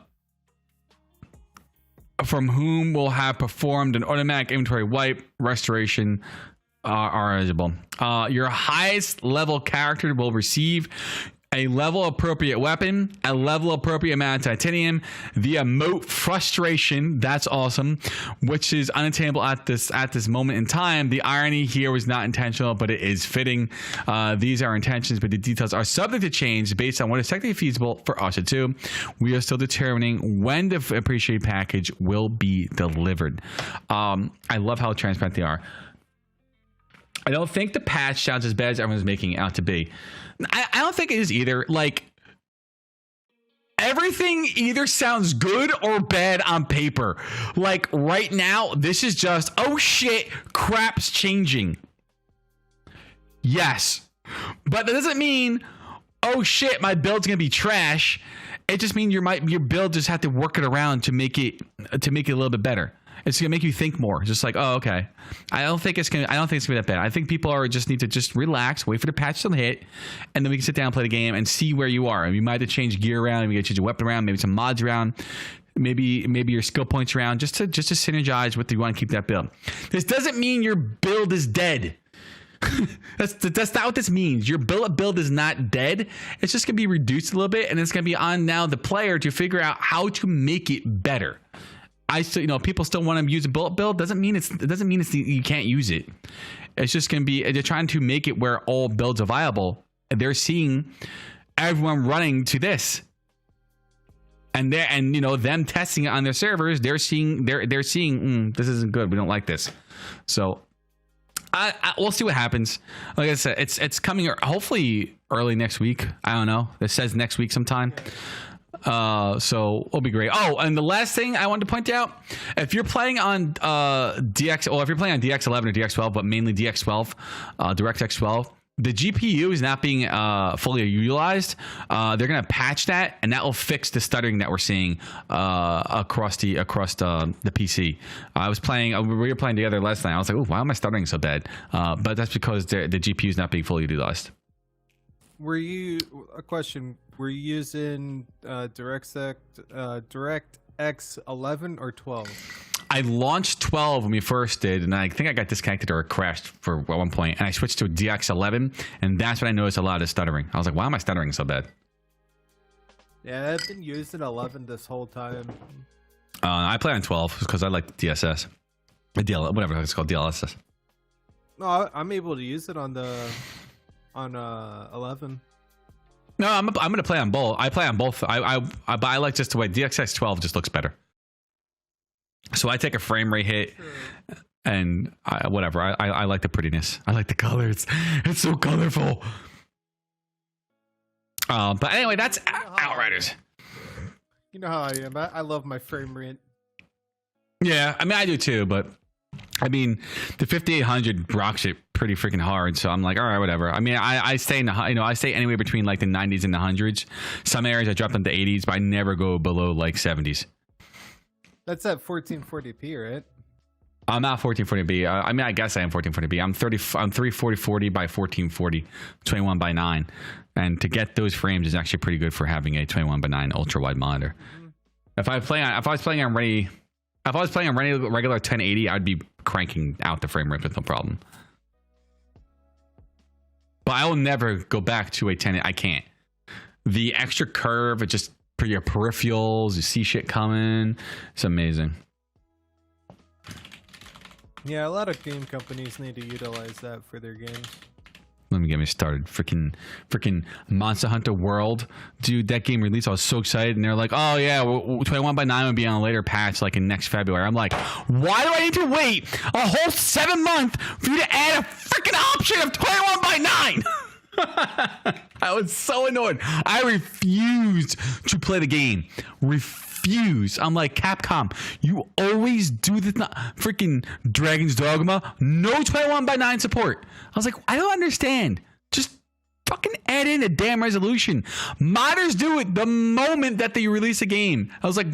Speaker 1: whom will have performed an automatic inventory wipe restoration are eligible. Your highest level character will receive a level appropriate weapon, a level appropriate amount of titanium, the emote frustration, that's awesome, which is unattainable at this moment in time. The irony here was not intentional, but it is fitting. These are intentions, but the details are subject to change based on what is technically feasible for Usha 2. We are still determining when the appreciate package will be delivered. I love how transparent they are. I don't think the patch sounds as bad as everyone's making it out to be. I don't think it is either. Like, everything either sounds good or bad on paper. Like, right now, this is just, oh shit, crap's changing. Yes. But that doesn't mean, oh shit, my build's gonna be trash. It just means your build just have to work it around to make it a little bit better. It's gonna make you think more. Just like, oh, okay. I don't think it's gonna be that bad. I think people need to just relax, wait for the patch to hit, and then we can sit down and play the game and see where you are. And you might have to change gear around, we got to change your weapon around, maybe some mods around, maybe your skill points around, just to synergize with you want to keep that build. This doesn't mean your build is dead. That's not what this means. Your build is not dead. It's just gonna be reduced a little bit, and it's gonna be on now the player to figure out how to make it better. I still, people still want to use a bullet build. Doesn't mean you can't use it. It's just going to be, they're trying to make it where all builds are viable. They're seeing everyone running to this, and them testing it on their servers. They're seeing this isn't good. We don't like this. So we'll see what happens. Like I said, it's coming hopefully early next week. I don't know. It says next week sometime. So it'll be great. Oh, and the last thing I wanted to point out, if you're playing on if you're playing on DX11 or DX12, but mainly DX12, DirectX 12, the GPU is not being fully utilized. They're gonna patch that, and that will fix the stuttering that we're seeing across the PC. We were playing together last night. I was like, oh, why am I stuttering so bad? But that's because the GPU is not being fully utilized.
Speaker 2: A question? Were you using DirectX 11 or 12?
Speaker 1: I launched 12 when we first did, and I think I got disconnected or crashed for at one point, and I switched to DX 11, and that's when I noticed a lot of stuttering. I was like, why am I stuttering so bad?
Speaker 2: Yeah, I've been using 11 this whole time.
Speaker 1: I play on 12 because I like DSS. Whatever it's called, DLSS.
Speaker 2: No, I'm able to use it on 11.
Speaker 1: No, I'm gonna play on both. I play on both. But I like just the way DXX 12 just looks better. So I take a frame rate hit, and whatever. I like the prettiness. I like the colors. It's so colorful. But anyway, that's Outriders.
Speaker 2: You know how I am. I love my frame rate.
Speaker 1: Yeah, I mean I do too, but I mean the 5800 rocks it pretty freaking hard, so I'm like, all right, whatever. I mean, I stay in the I stay anywhere between like the 90s and the 100s. Some areas I drop them to 80s, but I never go below like 70s.
Speaker 2: That's at 1440p, right?
Speaker 1: I'm not 1440p. I mean, I guess I am 1440p. I'm 340 by 1440, 21 by 9, and to get those frames is actually pretty good for having a 21 by 9 ultra wide monitor. Mm-hmm. If I was playing on regular 1080, I'd be cranking out the frame rate with no problem. but I will never go back to a 1080. I can't. The extra curve, it just for your peripherals, you see shit coming. It's amazing.
Speaker 2: Yeah, a lot of game companies need to utilize that for their games.
Speaker 1: Let me get me started. Freaking Monster Hunter World, dude. That game released, I was so excited, and they're like, "Oh yeah, 21/9 will be on a later patch, like in next February." I'm like, "Why do I need to wait a whole 7 months for you to add a freaking option of 21/9?" I was so annoyed. I refused to play the game. Refuse. I'm like, Capcom, you always do this. Freaking Dragon's Dogma, no 21/9 support. I was like, I don't understand. Just fucking add in a damn resolution. Modders do it the moment that they release a game. I was like,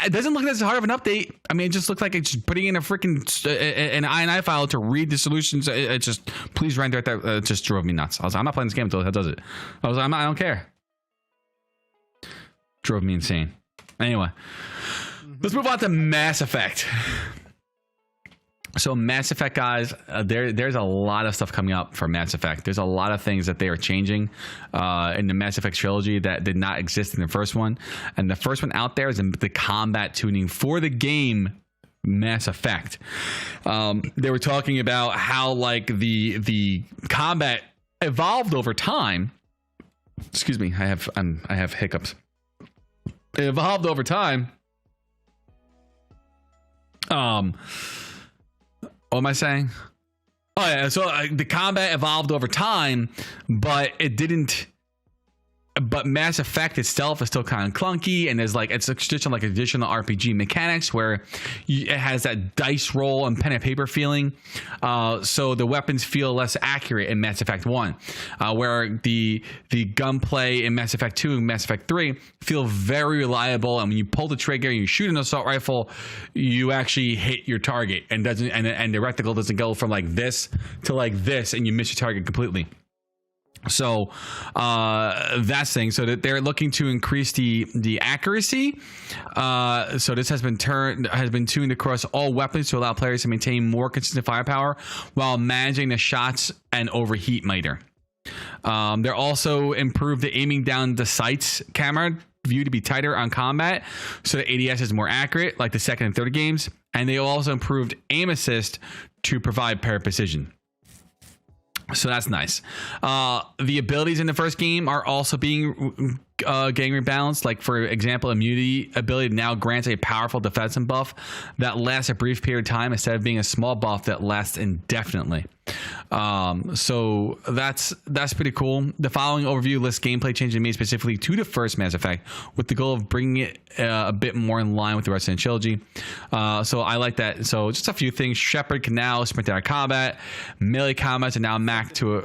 Speaker 1: it doesn't look as hard of an update. I mean, it just looks like it's putting in a freaking an INI file to read the solutions. It just, please render it. That it just drove me nuts. I was like, I'm not playing this game until that does it. I was like, I don't care. Drove me insane. Anyway, let's move on to Mass Effect. So Mass Effect, guys, there's a lot of stuff coming up for Mass Effect. There's a lot of things that they are changing in the Mass Effect trilogy that did not exist in the first one. And the first one out there is the combat tuning for the game Mass Effect. They were talking about how like the combat evolved over time. Excuse me, I have hiccups. It evolved over time. What am I saying? Oh yeah, so the combat evolved over time, but it didn't. But Mass Effect itself is still kind of clunky, and there's like it's additional RPG mechanics where it has that dice roll and pen and paper feeling. So the weapons feel less accurate in Mass Effect 1, where the gunplay in Mass Effect 2 and Mass Effect 3 feel very reliable. And when you pull the trigger and you shoot an assault rifle, you actually hit your target and the reticle doesn't go from like this to like this, and you miss your target completely. So that's thing. So that they're looking to increase the accuracy. So this has been tuned across all weapons to allow players to maintain more consistent firepower while managing the shots and overheat meter. They're also improved the aiming down the sights camera view to be tighter on combat, so the ADS is more accurate, like the second and third games. And they also improved aim assist to provide better precision. So that's nice. The abilities in the first game are also being getting rebalanced. Like, for example, immunity ability now grants a powerful defensive buff that lasts a brief period of time instead of being a small buff that lasts indefinitely. So that's pretty cool. The following overview lists gameplay changes made specifically to the first Mass Effect with the goal of bringing it a bit more in line with the rest of the trilogy. So I like that. So just a few things. Shepard can now sprint out of combat. Melee combats are now maxed to a...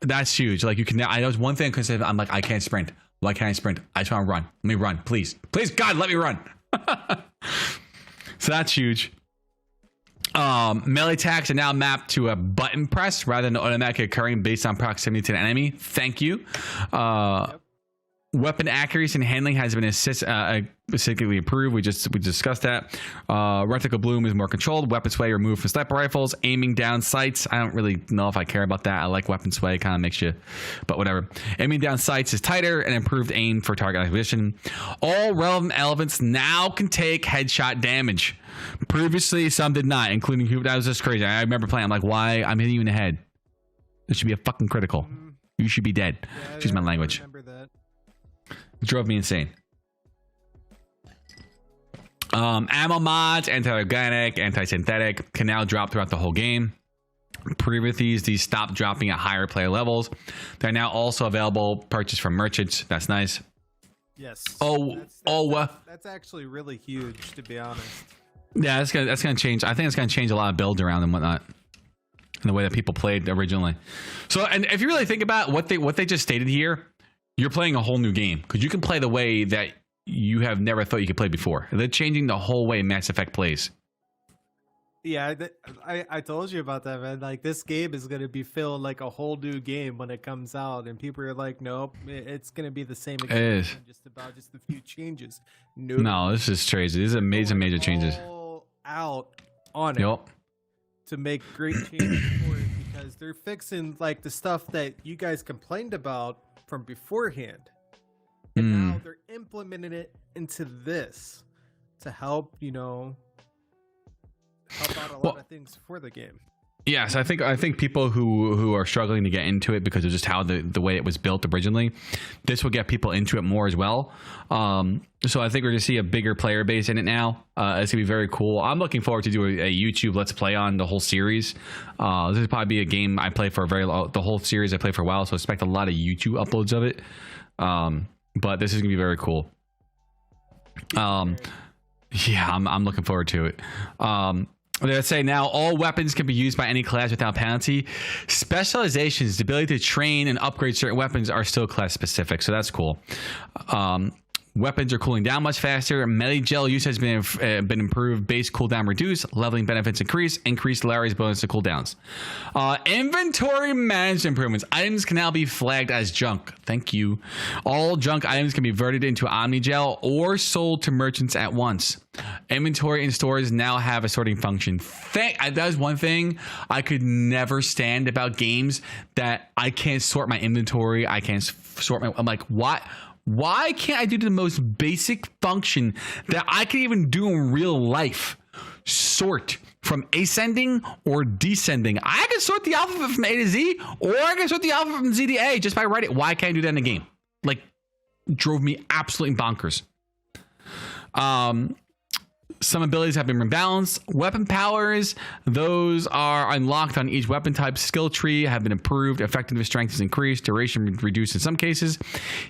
Speaker 1: That's huge. Like, you can now... I know one thing I couldn't say. I'm like, I can't sprint. Why can't I sprint? I just want to run. Let me run, please. Please, God, let me run. So that's huge. Melee attacks are now mapped to a button press rather than automatically occurring based on proximity to the enemy. Thank you. Weapon accuracy and handling has been specifically improved. We discussed that. Reticle bloom is more controlled. Weapon sway removed from sniper rifles. Aiming down sights. I don't really know if I care about that. I like weapon sway. Kind of makes you, but whatever. Aiming down sights is tighter and improved aim for target acquisition. All relevant elements now can take headshot damage. Previously, some did not, including who. That was just crazy. I remember playing. I'm like, why? I'm hitting you in the head. This should be a fucking critical. You should be dead.
Speaker 2: Yeah,
Speaker 1: Excuse my language.
Speaker 2: Remember that.
Speaker 1: It drove me insane. Ammo mods, anti-organic, anti-synthetic, can now drop throughout the whole game. Previously, these stopped dropping at higher player levels. They're now also available purchased from merchants. That's nice.
Speaker 2: Yes.
Speaker 1: That's
Speaker 2: actually really huge, to be honest.
Speaker 1: Yeah, that's gonna change. I think it's gonna change a lot of builds around and whatnot, in the way that people played originally. So, and if you really think about what they just stated here, you're playing a whole new game because you can play the way that you have never thought you could play before. They're changing the whole way Mass Effect plays.
Speaker 2: Yeah, I told you about that, man. Like, this game is going to be filled like a whole new game when it comes out, and people are like, nope, it's going to be the same again, just a few changes. Nope.
Speaker 1: No, this is crazy. These are major changes.
Speaker 2: Out on it to make great changes for it, because they're fixing like the stuff that you guys complained about from beforehand, and now they're implementing it into this to help, help out a lot of things for the game.
Speaker 1: Yes, I think people who are struggling to get into it because of just how the way it was built originally, this will get people into it more as well. So I think we're gonna see a bigger player base in it now. It's gonna be very cool. I'm looking forward to doing a YouTube Let's Play on the whole series. This will probably be a game I play for the whole series I play for a while, so expect a lot of YouTube uploads of it. But this is gonna be very cool. Yeah, I'm looking forward to it. They say now all weapons can be used by any class without penalty. Specializations, the ability to train and upgrade certain weapons, are still class specific, so that's cool. Weapons are cooling down much faster. Medigel use has been improved. Base cooldown reduced. Leveling benefits increase. Increased Larry's bonus to cooldowns. Inventory management improvements. Items can now be flagged as junk. Thank you. All junk items can be converted into Omnigel or sold to merchants at once. Inventory in stores now have a sorting function. That is one thing I could never stand about games, that I can't sort my inventory. I can't sort my... I'm like, what? Why can't I do the most basic function that I can even do in real life? Sort from ascending or descending. I can sort the alphabet from A to Z, or I can sort the alphabet from Z to A just by writing. Why can't I do that in a game? Like, drove me absolutely bonkers. Some abilities have been rebalanced. Weapon powers, those are unlocked on each weapon type. Skill tree have been improved. Effectiveness strength is increased. Duration reduced in some cases.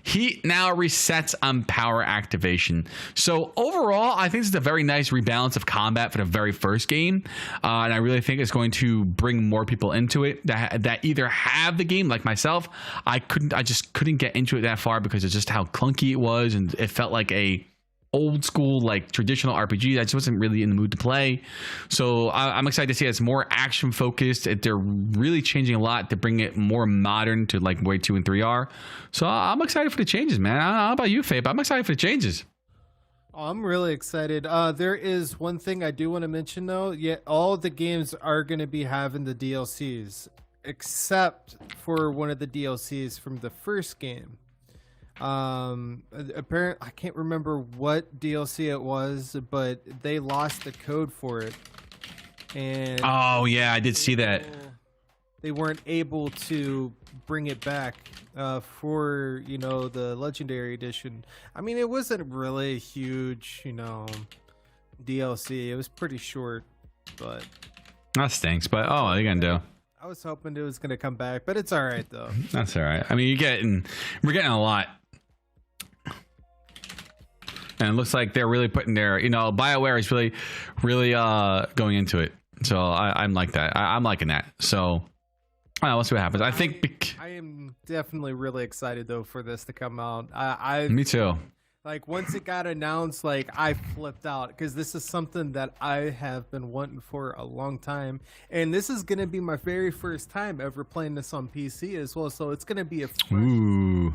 Speaker 1: Heat now resets on power activation. So overall, I think this is a very nice rebalance of combat for the very first game. And I really think it's going to bring more people into it that either have the game, like myself. I just couldn't get into it that far because of just how clunky it was, and it felt like a old school, like traditional RPG that I just wasn't really in the mood to play. So I'm excited to see it's more action focused. They're really changing a lot to bring it more modern to like way 2 and 3 are. So I'm excited for the changes, man. I don't know about you, Faye, but I'm excited for the changes.
Speaker 2: I'm really excited. There is one thing I do want to mention though. Yeah, all the games are going to be having the DLCs, except for one of the DLCs from the first game. Apparently I can't remember what DLC it was, but they lost the code for it, and
Speaker 1: oh yeah, I did see that.
Speaker 2: They weren't able to bring it back for the Legendary Edition. I mean, it wasn't really a huge DLC. It was pretty short, but
Speaker 1: that stinks. But oh, what are you gonna do?
Speaker 2: I was hoping it was gonna come back, but it's all right though.
Speaker 1: That's all right. I mean, we're getting a lot. And it looks like they're really putting their, BioWare is really going into it. So I'm like that. I'm liking that. So we'll see what happens. I
Speaker 2: am definitely really excited though for this to come out.
Speaker 1: Me too.
Speaker 2: Like once it got announced, like I flipped out because this is something that I have been wanting for a long time, and this is gonna be my very first time ever playing this on PC as well. So it's gonna be a
Speaker 1: ooh,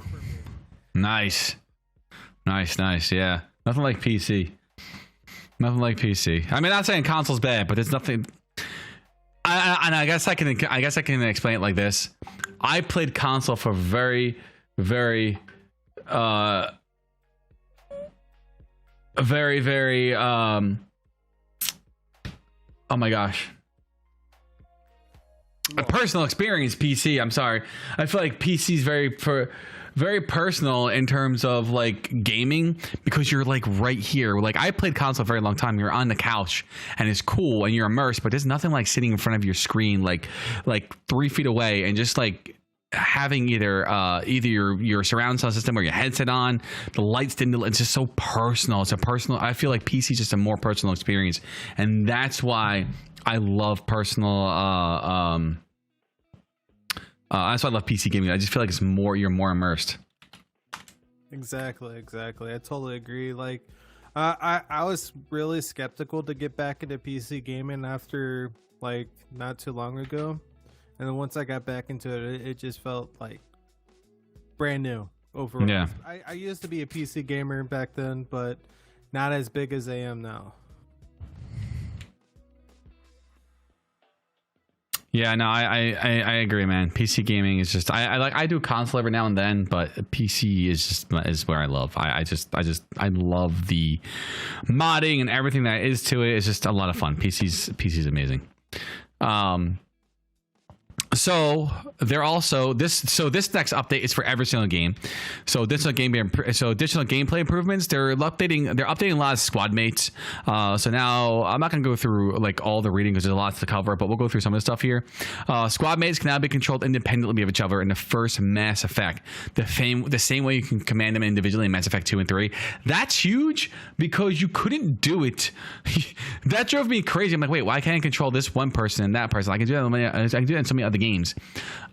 Speaker 1: nice. Yeah, nothing like PC. I mean, not saying console's bad, but there's nothing. I guess I can explain it like this. I played console for very oh my gosh, a personal experience. PC, I'm sorry, I feel like PC is very personal in terms of like gaming, because you're like right here. Like I played console for a very long time. You're on the couch and it's cool and you're immersed, but there's nothing like sitting in front of your screen like 3 feet away and just like having either your surround sound system or your headset on, the lights didn't. It's just so personal. I feel like PC is just a more personal experience, and that's why I love personal. That's why I love PC gaming. I just feel like you're more immersed.
Speaker 2: Exactly. I totally agree. Like, I was really skeptical to get back into PC gaming after like not too long ago, and then once I got back into it, it just felt like brand new overall.
Speaker 1: Yeah.
Speaker 2: I used to be a PC gamer back then, but not as big as I am now.
Speaker 1: Yeah, no, I agree, man. PC gaming is just I do console every now and then, but PC is where I love. I love the modding and everything that is to it. It's just a lot of fun. PC's amazing. So they're also this next update is for every single game. So additional gameplay improvements. They're updating a lot of squad mates. So now I'm not gonna go through like all the reading because there's a lot to cover, but we'll go through some of the stuff here. Squad mates can now be controlled independently of each other in the first Mass Effect, the same way you can command them individually in Mass Effect 2 and 3. That's huge because you couldn't do it. That drove me crazy. I'm like, wait, why can't I control this one person and that person? I can do that in so many other games.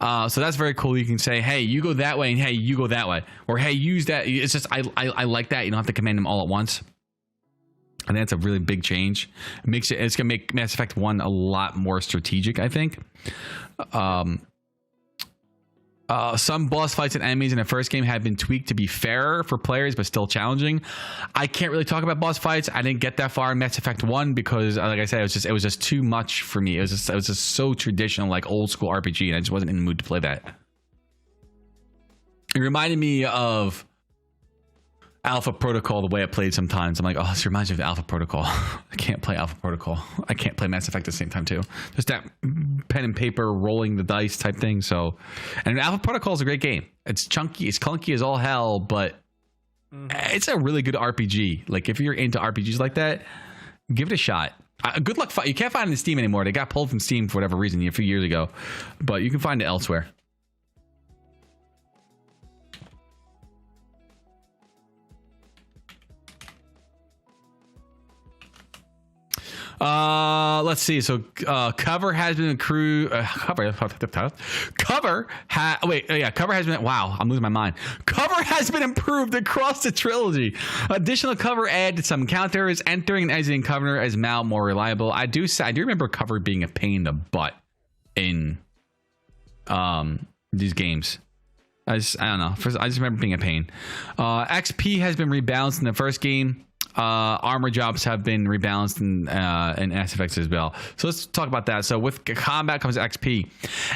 Speaker 1: So that's very cool. You can say, hey, you go that way, and hey, you go that way, or hey, use that. It's just I like that. You don't have to command them all at once. And that's a really big change. It's gonna make Mass Effect 1 a lot more strategic, I think. Some boss fights and enemies in the first game have been tweaked to be fairer for players, but still challenging. I can't really talk about boss fights. I didn't get that far in Mass Effect 1 because, like I said, it was just too much for me. It was just so traditional, like old school RPG, and I just wasn't in the mood to play that. It reminded me of Alpha Protocol, the way it played sometimes. I'm like, oh, this reminds me of the Alpha Protocol. I can't play Alpha Protocol. I can't play Mass Effect at the same time too. Just that pen and paper rolling the dice type thing. So, and Alpha Protocol is a great game. It's chunky, it's clunky as all hell, but it's a really good RPG. Like if you're into RPGs like that, give it a shot. Good luck. You can't find it in Steam anymore. They got pulled from Steam for whatever reason a few years ago, but you can find it elsewhere. Let's see. So cover has been accrued. Cover has been. Wow, I'm losing my mind. Cover has been improved across the trilogy. Additional cover added some encounters. Entering and exiting cover as Mal more reliable. I do remember cover being a pain in the butt in these games. I don't know. I just remember being a pain. XP has been rebalanced in the first game. Armor jobs have been rebalanced in Mass Effect as well. So let's talk about that. So with combat comes XP.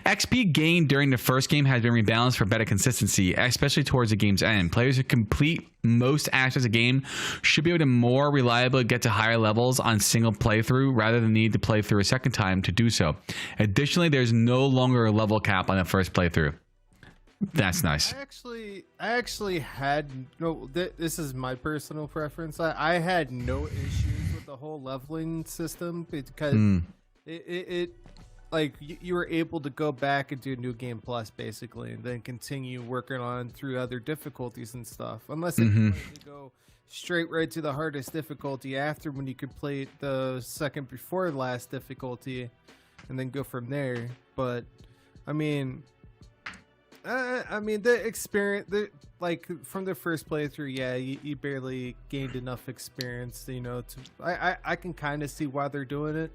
Speaker 1: XP gained during the first game has been rebalanced for better consistency, especially towards the game's end. Players who complete most aspects of the game should be able to more reliably get to higher levels on single playthrough rather than need to play through a second time to do so. Additionally, there's no longer a level cap on the first playthrough. That's nice.
Speaker 2: I actually had no. This is my personal preference. I had no issues with the whole leveling system because it like you were able to go back and do New Game Plus basically, and then continue working on through other difficulties and stuff. Unless it you go straight right to the hardest difficulty after when you complete the second before last difficulty, and then go from there. But I mean, the experience, like from the first playthrough, yeah, you barely gained enough experience, you know. I can kind of see why they're doing it,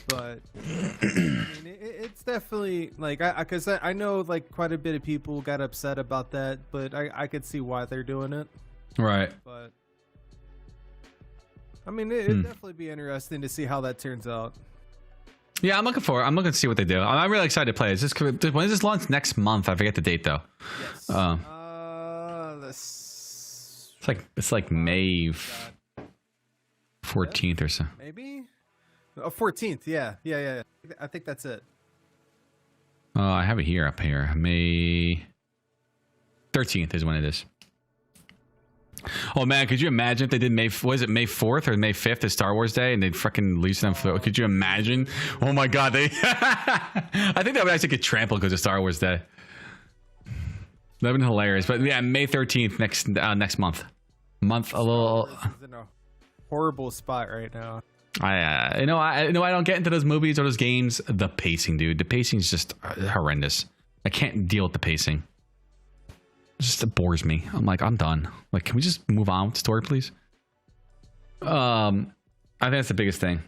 Speaker 2: but I mean, it's definitely like because I know like quite a bit of people got upset about that, but I could see why they're doing it.
Speaker 1: Right.
Speaker 2: But I mean, it'd definitely be interesting to see how that turns out.
Speaker 1: Yeah, I'm looking to see what they do. I'm really excited to play. When is this launch? Next month. I forget the date though.
Speaker 2: Yes.
Speaker 1: It's like May 14th or so.
Speaker 2: Maybe. 14th. Yeah. I think that's it.
Speaker 1: Oh, I have it here up here. May 13th is when it is. Oh man, could you imagine if they did May 4th or May 5th as Star Wars Day and they'd freaking release them for, could you imagine? Oh my god, they I think that would actually get trampled because of Star Wars Day. That would be hilarious. But yeah, May 13th next month. A little
Speaker 2: is in a horrible spot right now.
Speaker 1: I don't get into those movies or those games. The pacing, dude. The pacing is just horrendous. I can't deal with the pacing. It bores me. I'm like, I'm done. Like, can we just move on with the story, please? I think that's the biggest thing.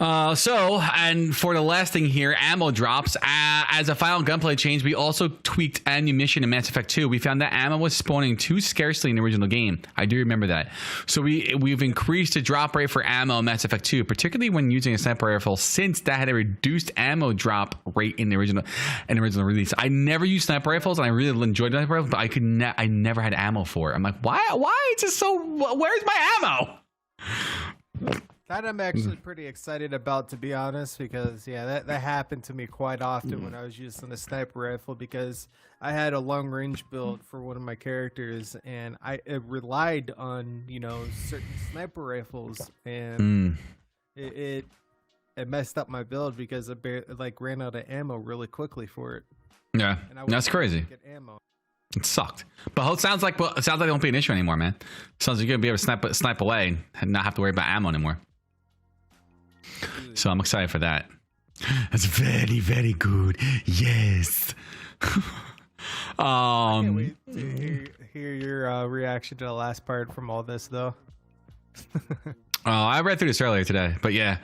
Speaker 1: And for the last thing here, ammo drops. As a final gunplay change, we also tweaked ammunition in Mass Effect 2. We found that ammo was spawning too scarcely in the original game. I do remember that. So we've increased the drop rate for ammo in Mass Effect 2, particularly when using a sniper rifle, since that had a reduced ammo drop rate in the original release. I never used sniper rifles, and I really enjoyed sniper rifles, but I never had ammo for it. I'm like, why is this so? Where's my ammo?
Speaker 2: That I'm actually pretty excited about, to be honest, because that happened to me quite often when I was using a sniper rifle, because I had a long range build for one of my characters, and it relied on certain sniper rifles, and it messed up my build because I ran out of ammo really quickly for it.
Speaker 1: Yeah, that's crazy.
Speaker 2: Get ammo.
Speaker 1: It sucked, but it sounds like it won't be an issue anymore, man. Sounds like you're gonna be able to snipe away and not have to worry about ammo anymore. So I'm excited for that. That's very, very good. Yes.
Speaker 2: I can't wait to hear your reaction to the last part from all this, though.
Speaker 1: I read through this earlier today, but yeah.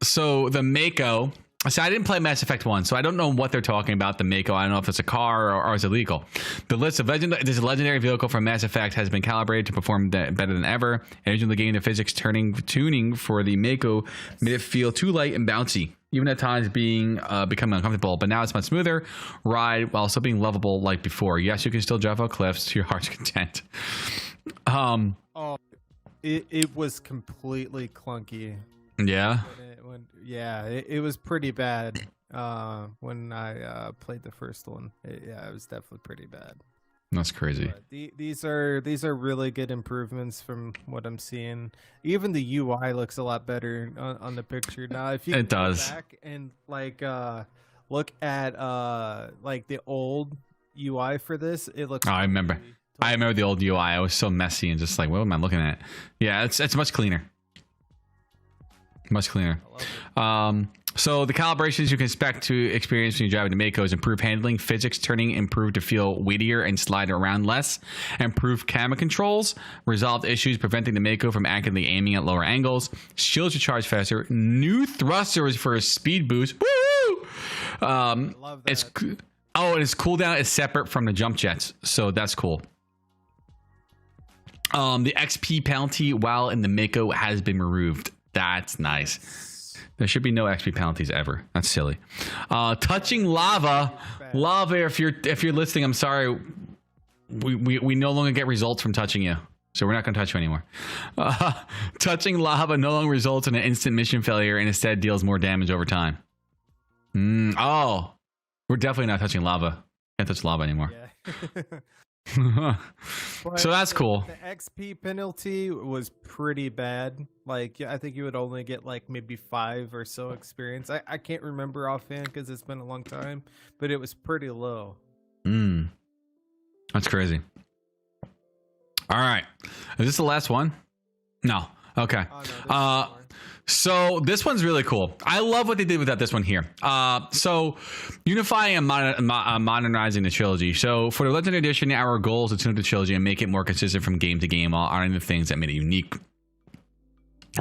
Speaker 1: So the Mako. So I didn't play Mass Effect 1, so I don't know what they're talking about, the Mako. I don't know if it's a car or is illegal. The list of this legendary vehicle from Mass Effect has been calibrated to perform better than ever. And originally the game, the physics tuning for the Mako made it feel too light and bouncy, even at times becoming uncomfortable. But now it's much smoother ride while still being lovable like before. Yes, you can still drive off cliffs to your heart's content.
Speaker 2: It was completely clunky.
Speaker 1: Yeah.
Speaker 2: It was pretty bad when I played the first one. It was definitely pretty bad.
Speaker 1: That's crazy.
Speaker 2: These are really good improvements from what I'm seeing. Even the UI looks a lot better on the picture now. If you go back and look at the old UI for this, it looks.
Speaker 1: Oh, I remember the old UI. It was so messy and just like, what am I looking at? Yeah, it's much cleaner. Much cleaner. So the calibrations you can expect to experience when you're driving the Mako is improved handling, physics turning improved to feel weightier and slide around less, improved camera controls, resolved issues preventing the Mako from accurately aiming at lower angles, shields recharge faster, new thrusters for a speed boost. Woo!
Speaker 2: Love that.
Speaker 1: And its cooldown is separate from the jump jets, so that's cool. The XP penalty while in the Mako has been removed. That's nice. There should be no XP penalties ever. That's silly. Touching lava. If you're listening, I'm sorry. We no longer get results from touching you, so we're not going to touch you anymore. Touching lava no longer results in an instant mission failure and instead deals more damage over time. We're definitely not touching lava. Can't touch lava anymore.
Speaker 2: Yeah.
Speaker 1: So that's cool.
Speaker 2: The XP penalty was pretty bad. I think you would only get maybe 5 or so experience. I can't remember offhand because it's been a long time, but it was pretty low.
Speaker 1: That's crazy. All right, is this the last one? No. Okay. So this one's really cool. I love what they did with this one here. So unifying and modernizing the trilogy. So for the Legendary Edition, our goal is to tune up the trilogy and make it more consistent from game to game while honoring the things that made it unique.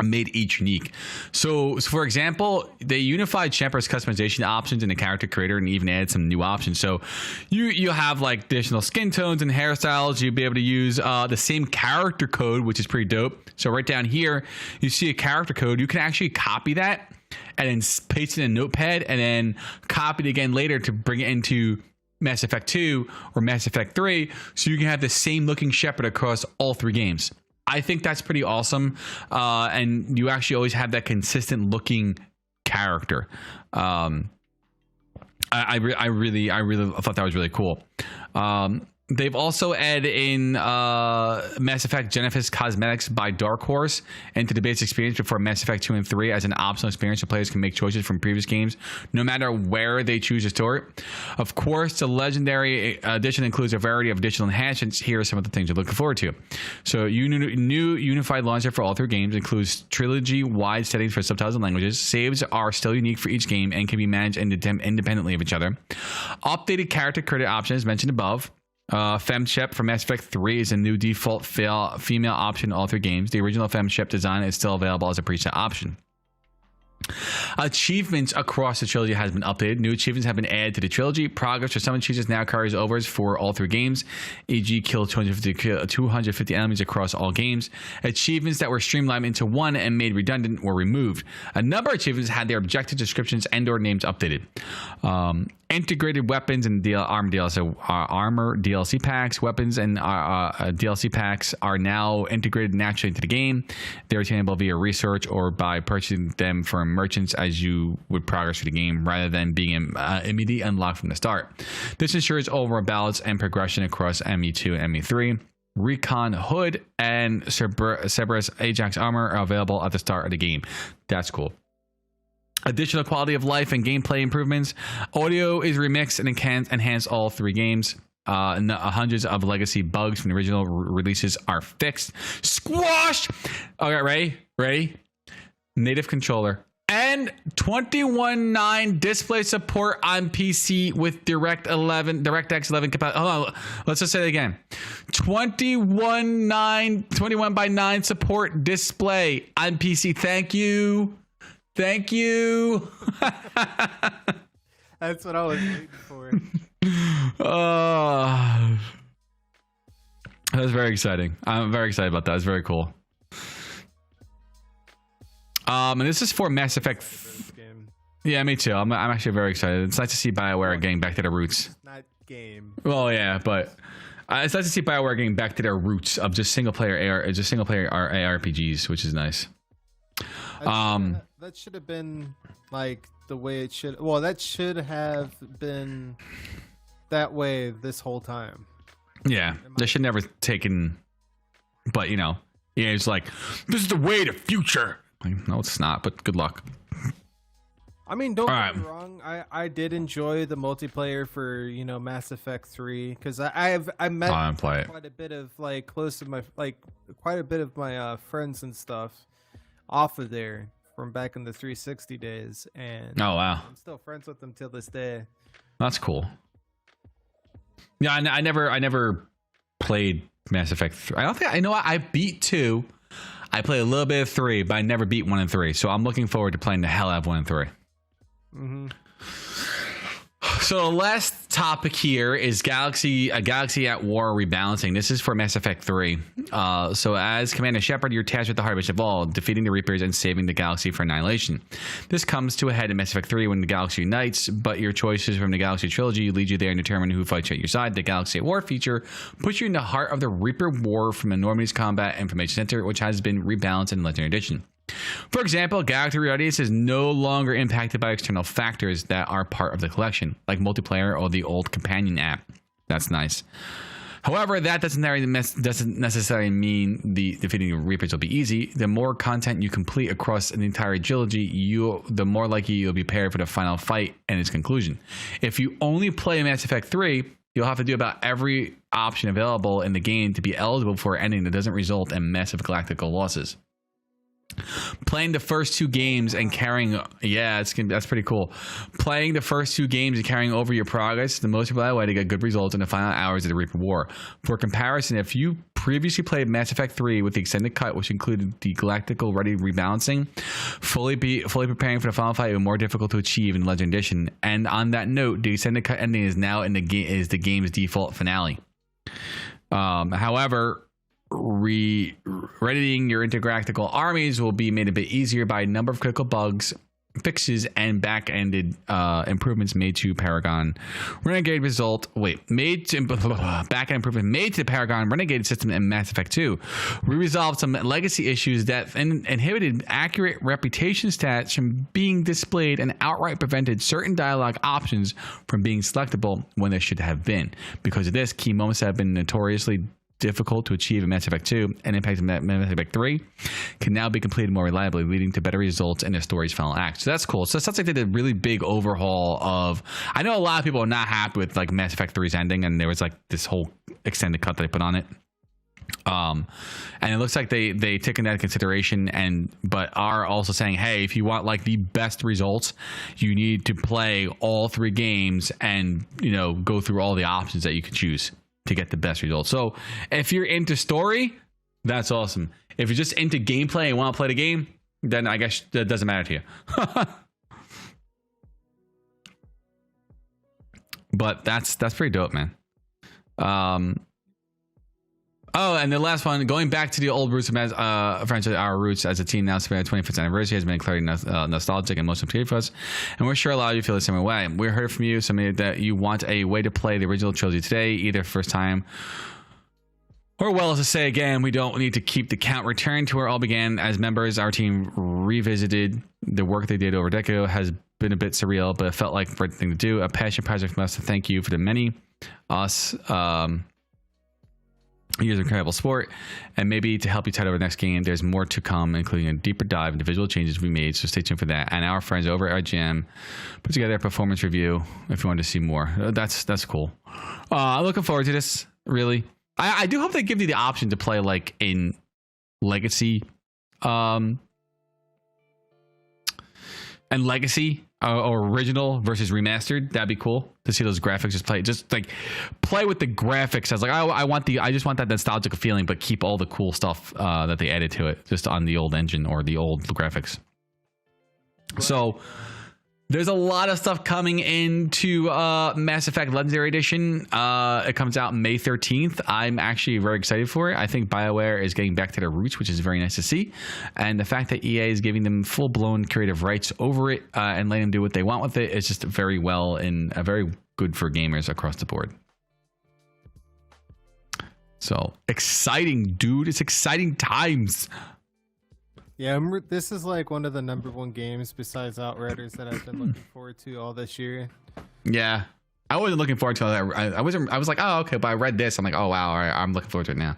Speaker 1: Made each unique. So for example, they unified Shepard's customization options in the character creator and even added some new options. So you have additional skin tones and hairstyles. You'll be able to use the same character code, which is pretty dope. So right down here, you see a character code. You can actually copy that and then paste it in a notepad and then copy it again later to bring it into Mass Effect 2 or Mass Effect 3. So you can have the same looking Shepard across all 3 games. I think that's pretty awesome, and you actually always have that consistent looking character. I really thought that was really cool. They've also added in Mass Effect Genesis Cosmetics by Dark Horse into the base experience before Mass Effect 2 and 3 as an optional experience so players can make choices from previous games no matter where they choose to store it. Of course, the Legendary Edition includes a variety of additional enhancements. Here are some of the things you're looking forward to. So new unified launcher for all 3 games includes trilogy-wide settings for subtitles and languages. Saves are still unique for each game and can be managed independently of each other. Updated character credit options mentioned above. FemShep from Mass Effect 3 is a new default female option in all 3 games. The original FemShep design is still available as a preset option. Achievements across the trilogy has been updated. New achievements have been added to the trilogy. Progress for some achievements now carries overs for all 3 games, e.g. kill 250 enemies across all games. Achievements that were streamlined into one and made redundant were removed. A number of achievements had their objective descriptions and or names updated. Integrated weapons and armor DLC packs. Weapons and DLC packs are now integrated naturally into the game. They're attainable via research or by purchasing them from merchants as you would progress through the game, rather than being immediately unlocked from the start. This ensures overall balance and progression across ME2 and ME3. Recon Hood and Cerberus Ajax armor are available at the start of the game. That's cool. Additional quality of life and gameplay improvements. Audio is remixed and enhanced all 3 games. Hundreds of legacy bugs from the original releases are fixed. Squashed! Okay, ready? Native controller. And 21.9 display support on PC with DirectX 11 capacity. Hold on, let's just say it again. 21.9 support display on PC. Thank you. That's
Speaker 2: what I was waiting for.
Speaker 1: That was very exciting. I'm very excited about that. It's very cool. And this is for Mass Effect. Yeah, me too. I'm actually very excited. It's nice to see BioWare getting back to their roots.
Speaker 2: Not game.
Speaker 1: Well, yeah, but it's nice to see BioWare getting back to their roots of just single player ARPGs, which is nice.
Speaker 2: That should have been like the way it should. Well, that should have been that way this whole time.
Speaker 1: Yeah, they should never taken. But yeah, it's like, this is the way to future. Like, no, it's not. But good luck.
Speaker 2: I mean, don't get me wrong. I did enjoy the multiplayer for Mass Effect 3 because I met quite a bit of my friends and stuff off of there from back in the 360 days, and
Speaker 1: oh wow,
Speaker 2: I'm still friends with them till this day.
Speaker 1: That's cool. Yeah, I never played Mass Effect 3. I don't think I beat 2. I played a little bit of 3, but I never beat 1 and 3. So I'm looking forward to playing the hell out of 1 and 3. Mm-hmm. So the last topic here is Galaxy at War rebalancing. This is for Mass Effect 3. So as Commander Shepard, you're tasked with the hard mission of all, defeating the Reapers and saving the galaxy for annihilation. This comes to a head in Mass Effect 3 when the galaxy unites, but your choices from the Galaxy trilogy lead you there and determine who fights at your side. The Galaxy at War feature puts you in the heart of the Reaper War from the Normandy's Combat Information Center, which has been rebalanced in Legendary Edition. For example, Galaxy Realities is no longer impacted by external factors that are part of the collection, like multiplayer or the old companion app. That's nice. However, that doesn't necessarily mean the defeating the Reapers will be easy. The more content you complete across an entire trilogy, the more likely you'll be prepared for the final fight and its conclusion. If you only play Mass Effect 3, you'll have to do about every option available in the game to be eligible for an ending that doesn't result in massive galactical losses. Playing the first 2 games and carrying, that's pretty cool. Playing the first 2 games and carrying over your progress is the most reliable way to get good results in the final hours of the Reaper War. For comparison, if you previously played Mass Effect 3 with the extended cut, which included the galactical ready rebalancing, fully preparing for the final fight was more difficult to achieve in Legend Edition. And on that note, the extended cut ending is now in the the game's default finale. However, readying your intergalactical armies will be made a bit easier by a number of critical bugs, fixes, and back-ended improvements made to Paragon Renegade back-end improvement made to the Paragon Renegade system in Mass Effect 2. We resolved some legacy issues that inhibited accurate reputation stats from being displayed and outright prevented certain dialogue options from being selectable when they should have been. Because of this, key moments that have been notoriously difficult to achieve in Mass Effect 2 and impact in Mass Effect 3 can now be completed more reliably, leading to better results in the story's final act. So that's cool. So it sounds like they did a really big overhaul of... I know a lot of people are not happy with like Mass Effect 3's ending, and there was like this whole extended cut that they put on it. And it looks like they taken that into consideration, but are also saying, hey, if you want like the best results, you need to play all 3 games and go through all the options that you can choose to get the best results. So if you're into story, that's awesome. If you're just into gameplay and want to play the game, then I guess that doesn't matter to you. But that's pretty dope, man. Oh, and the last one, going back to the old roots of franchise, our roots as a team now celebrating our 25th anniversary has been clearly nostalgic and most appealing for us. And we're sure a lot of you feel the same way. We heard from you, somebody that you want a way to play the original trilogy today, either first time or, well, as to say again, we don't need to keep the count. Return to where it all began as members. Our team revisited the work they did over a decade ago. Has been a bit surreal, but it felt like the right thing to do. A passion project from us to thank you for the many years of incredible sport, and maybe to help you tide over the next game. There's more to come, including a deeper dive into visual changes we made, so stay tuned for that. And our friends over at IGM put together a performance review if you want to see more. That's cool. Looking forward to this, really. I do hope they give you the option to play like in Legacy and Legacy or original versus remastered. That'd be cool to see those graphics just play with the graphics. I was like, I just want that nostalgic feeling, but keep all the cool stuff that they added to it just on the old engine or the old graphics. Right. So there's a lot of stuff coming into Mass Effect Legendary Edition. It comes out May 13th. I'm actually very excited for it. I think BioWare is getting back to their roots, which is very nice to see. And the fact that EA is giving them full-blown creative rights over it and letting them do what they want with it is just very well and very good for gamers across the board. So exciting, dude. It's exciting times.
Speaker 2: Yeah, this is like one of the #1 games besides Outriders that I've been looking forward to all this year. Yeah,
Speaker 1: I wasn't looking forward to that. I was like, oh, okay, but I read this. I'm like, oh, wow, all right, I'm looking forward to it now.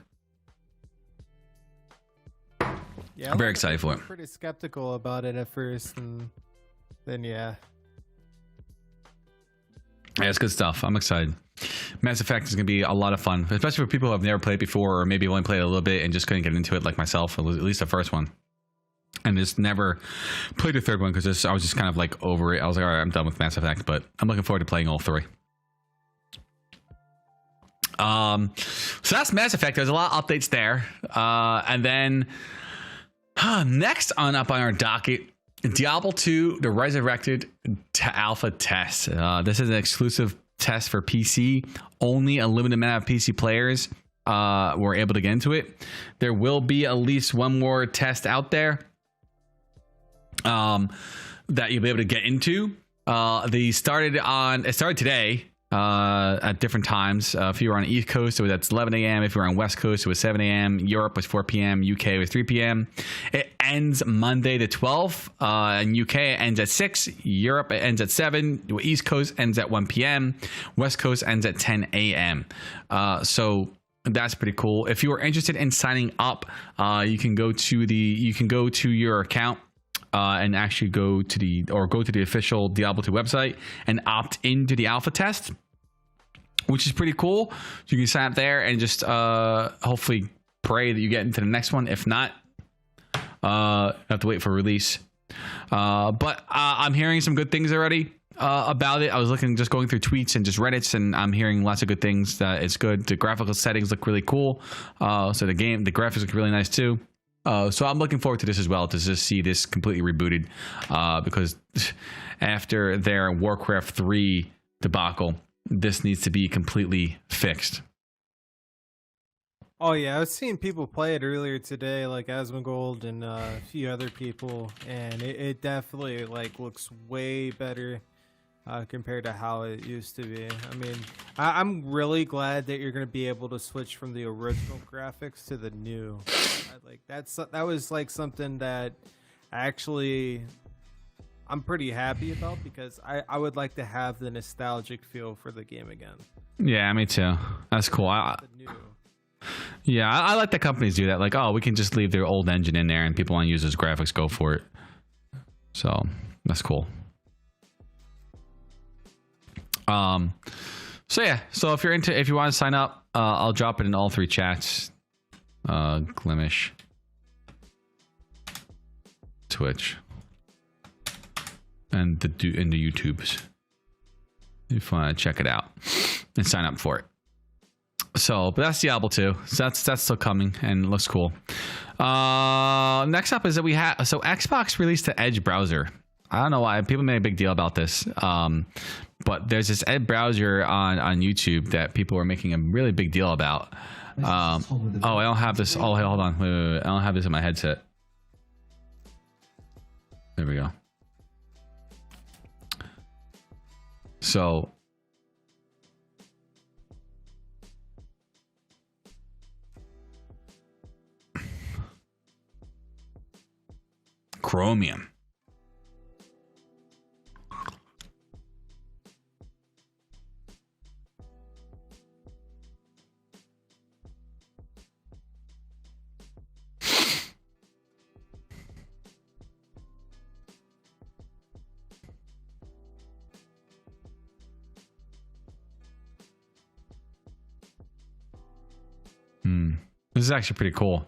Speaker 2: Yeah,
Speaker 1: I'm very excited for it.
Speaker 2: I was pretty skeptical about it at first, and then yeah,
Speaker 1: it's good stuff. I'm excited. Mass Effect is going to be a lot of fun, especially for people who have never played before or maybe only played a little bit and just couldn't get into it like myself, at least the first one. And just never played the third one because I was just kind of like over it. I was like, all right, I'm done with Mass Effect, but I'm looking forward to playing all three. So that's Mass Effect. There's a lot of updates there. And then next up on our docket, Diablo 2, the Resurrected Alpha test. This is an exclusive test for PC. Only a limited amount of PC players were able to get into it. There will be at least one more test out there that you'll be able to get into. It started today at different times. If you were on the East Coast, that's 11 a.m. If you were on West Coast, it was 7 a.m. Europe was 4 p.m. UK was 3 p.m. It ends Monday the 12th. In UK, it ends at 6. Europe, it ends at 7. East Coast ends at 1 p.m. West Coast ends at 10 a.m. So that's pretty cool. If you are interested in signing up, you can go to your account and actually go to the official Diablo 2 website and opt into the alpha test, which is pretty cool. You can sign up there and just hopefully pray that you get into the next one. If not, you have to wait for release. But I'm hearing some good things already about it. I was just going through tweets and just Reddits, and I'm hearing lots of good things. That it's good. The graphical settings look really cool. So the graphics look really nice too. So I'm looking forward to this as well, to just see this completely rebooted, because after their Warcraft 3 debacle, this needs to be completely fixed.
Speaker 2: Oh yeah, I was seeing people play it earlier today, like Asmongold and a few other people, and it definitely looks way better compared to how it used to be. I mean, I'm really glad that you're going to be able to switch from the original graphics to the new. That was something that actually I'm pretty happy about, because I would like to have the nostalgic feel for the game again.
Speaker 1: Yeah, me too. That's cool. I like that companies do that. Like, oh, we can just leave their old engine in there and people want to use those graphics, go for it. So that's cool. So if you want to sign up, I'll drop it in all 3 chats. Glimish, Twitch, and the YouTubes. If you want to check it out and sign up for it. So, but that's Diablo 2. So that's still coming and looks cool. Next up is that we have Xbox released the Edge browser. I don't know why people made a big deal about this, but there's this Edge browser on YouTube that people were making a really big deal about. I don't have this. Oh, hold on. Wait. I don't have this in my headset. There we go. So Chromium. This is actually pretty cool.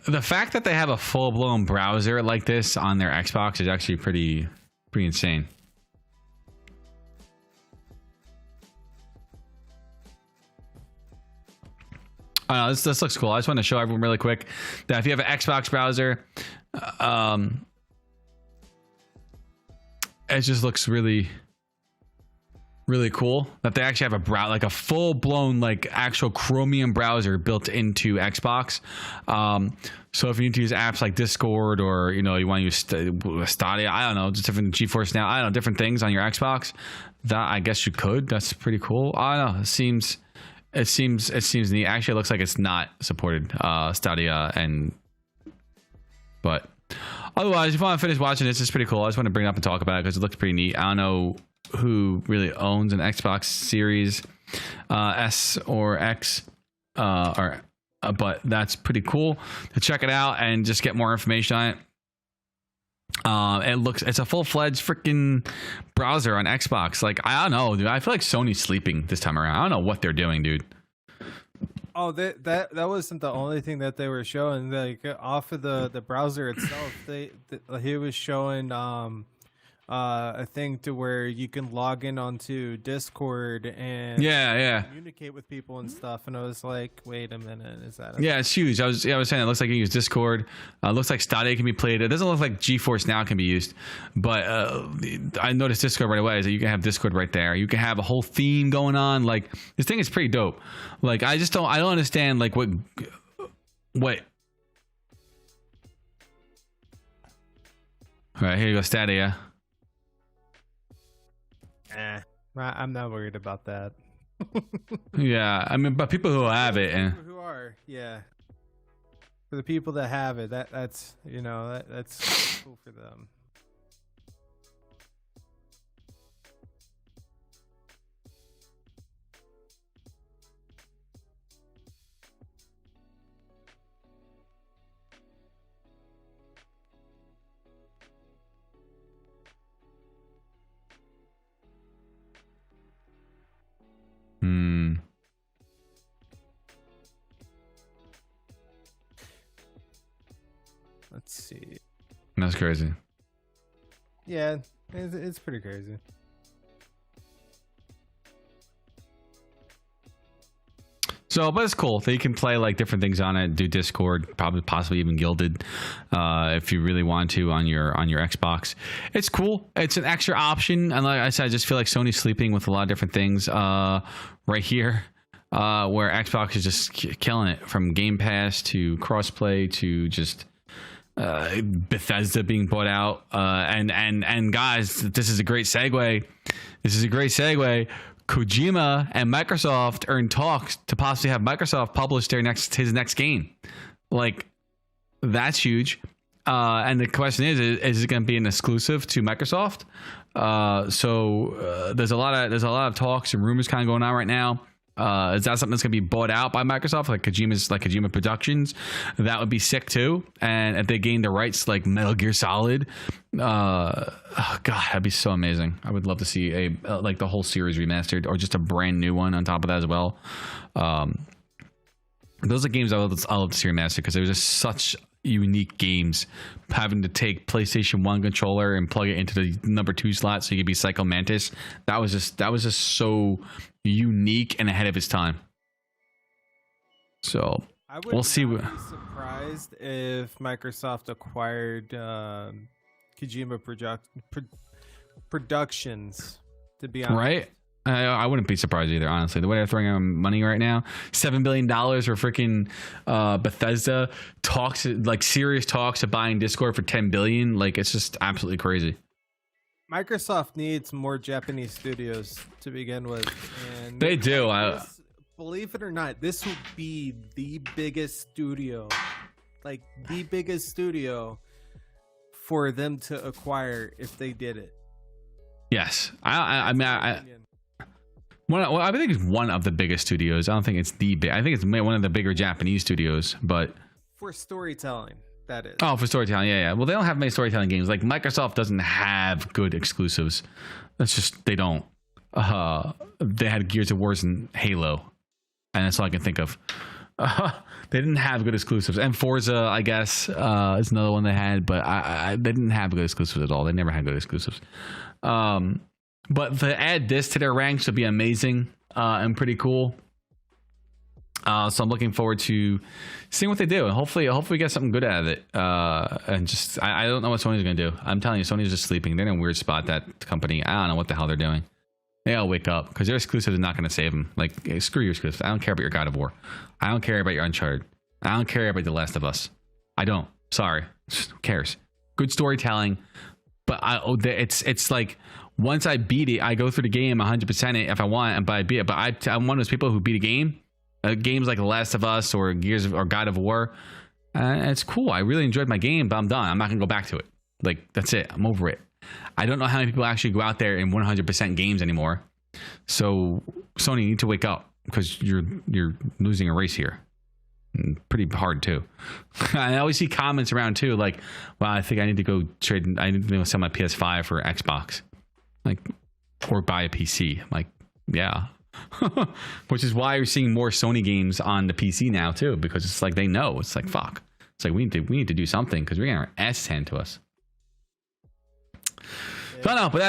Speaker 1: The fact that they have a full-blown browser like this on their Xbox is actually pretty insane. This looks cool. I just want to show everyone really quick that if you have an Xbox browser, it just looks really cool that they actually have a full-blown like actual Chromium browser built into Xbox. So if you need to use apps like Discord, or you want to use Stadia, I don't know, just different GeForce Now, I don't know, different things on your Xbox, that I guess you could. That's pretty cool. I don't know. It seems neat. Actually, it looks like it's not supported, Stadia, but otherwise, if you want to finish watching this, it's pretty cool. I just want to bring it up and talk about it because it looks pretty neat. I don't know who really owns an Xbox Series S or X, but that's pretty cool to check it out and just get more information on it. It's a full-fledged freaking browser on Xbox. Like, I don't know, dude. I feel like Sony's sleeping this time around. I don't know what they're doing, dude.
Speaker 2: Oh, that wasn't the only thing that they were showing. Like, off of the browser itself, he was showing a thing to where you can log in onto Discord and communicate with people and stuff. And I was like, wait a minute, is that?
Speaker 1: Yeah, it's huge. I was saying it looks like you can use Discord. Looks like Stadia can be played. It doesn't look like GeForce Now can be used, but I noticed Discord right away. Is that you can have Discord right there. You can have a whole theme going on. Like, this thing is pretty dope. Like, I don't understand like what. All right, here you go, Stadia.
Speaker 2: I'm not worried about that.
Speaker 1: Yeah, I mean, but people who have it, and
Speaker 2: who are, for the people that have it, that's that's cool for them. Let's see.
Speaker 1: That's crazy.
Speaker 2: Yeah, it's pretty crazy.
Speaker 1: So, but it's cool that you can play like different things on it, do Discord, possibly even Guilded, if you really want to on your Xbox. It's cool. It's an extra option, and like I said, I just feel like Sony's sleeping with a lot of different things right here, where Xbox is just killing it, from Game Pass to crossplay to just Bethesda being bought out. And guys, this is a great segue. Kojima and Microsoft are in talks to possibly have Microsoft publish his next game. Like, that's huge. And the question is it going to be an exclusive to Microsoft? So there's a lot of talks and rumors kind of going on right now. Is that something that's going to be bought out by Microsoft, like Kojima Productions? That would be sick too. And if they gain the rights like Metal Gear Solid, God, that'd be so amazing. I would love to see like the whole series remastered, or just a brand new one on top of that as well. Those are games I love to see remastered, because it was just such unique games. Having to take PlayStation 1 controller and plug it into the number 2 slot so you could be Psycho Mantis. That was just so unique and ahead of its time. So we'll see.
Speaker 2: Be surprised if Microsoft acquired Kojima Productions. To be honest,
Speaker 1: right? I wouldn't be surprised either, honestly. The way they're throwing out money right now, $7 billion for freaking Bethesda, talks like serious talks of buying Discord for $10 billion. Like, it's just absolutely crazy.
Speaker 2: Microsoft needs more Japanese studios to begin with, and
Speaker 1: they do.
Speaker 2: Believe it or not, this would be the biggest studio, like the biggest studio for them to acquire if they did it.
Speaker 1: Yes, I think it's one of the biggest studios. I don't think it's the big. I think it's one of the bigger Japanese studios, but
Speaker 2: for storytelling, that is.
Speaker 1: Oh, for storytelling, yeah. Well, they don't have many storytelling games. Like Microsoft doesn't have good exclusives. That's just they don't. They had Gears of War and Halo, and that's all I can think of. They didn't have good exclusives, and Forza, I guess, is another one they had, but they didn't have good exclusives at all. They never had good exclusives. But to add this to their ranks would be amazing and pretty cool. So I'm looking forward to seeing what they do, and hopefully we get something good out of it. And just I don't know what Sony's gonna do. I'm telling you, Sony's just sleeping. They're in a weird spot. That company. I don't know what the hell they're doing. They gotta wake up because their exclusive is not gonna save them. Like, screw your exclusive. I don't care about your God of War. I don't care about your Uncharted. I don't care about The Last of Us. I don't. Sorry. Who cares? Good storytelling, but it's like. Once I beat it, I go through the game 100% it if I want, but I beat it. But I'm one of those people who beat a game, games like The Last of Us or Gears or God of War. It's cool. I really enjoyed my game, but I'm done. I'm not gonna go back to it. Like, that's it. I'm over it. I don't know how many people actually go out there in 100% games anymore. So Sony, you need to wake up because you're losing a race here. Pretty hard too. I always see comments around too, like, "Well, I think I need to go trade. I need to go sell my PS5 for Xbox." Like, or buy a PC. I'm like, yeah. Which is why you're seeing more Sony games on the PC now too, because it's like they know. It's like, fuck. It's like we need to do something because we're getting our ass handed to us. Yeah. No, but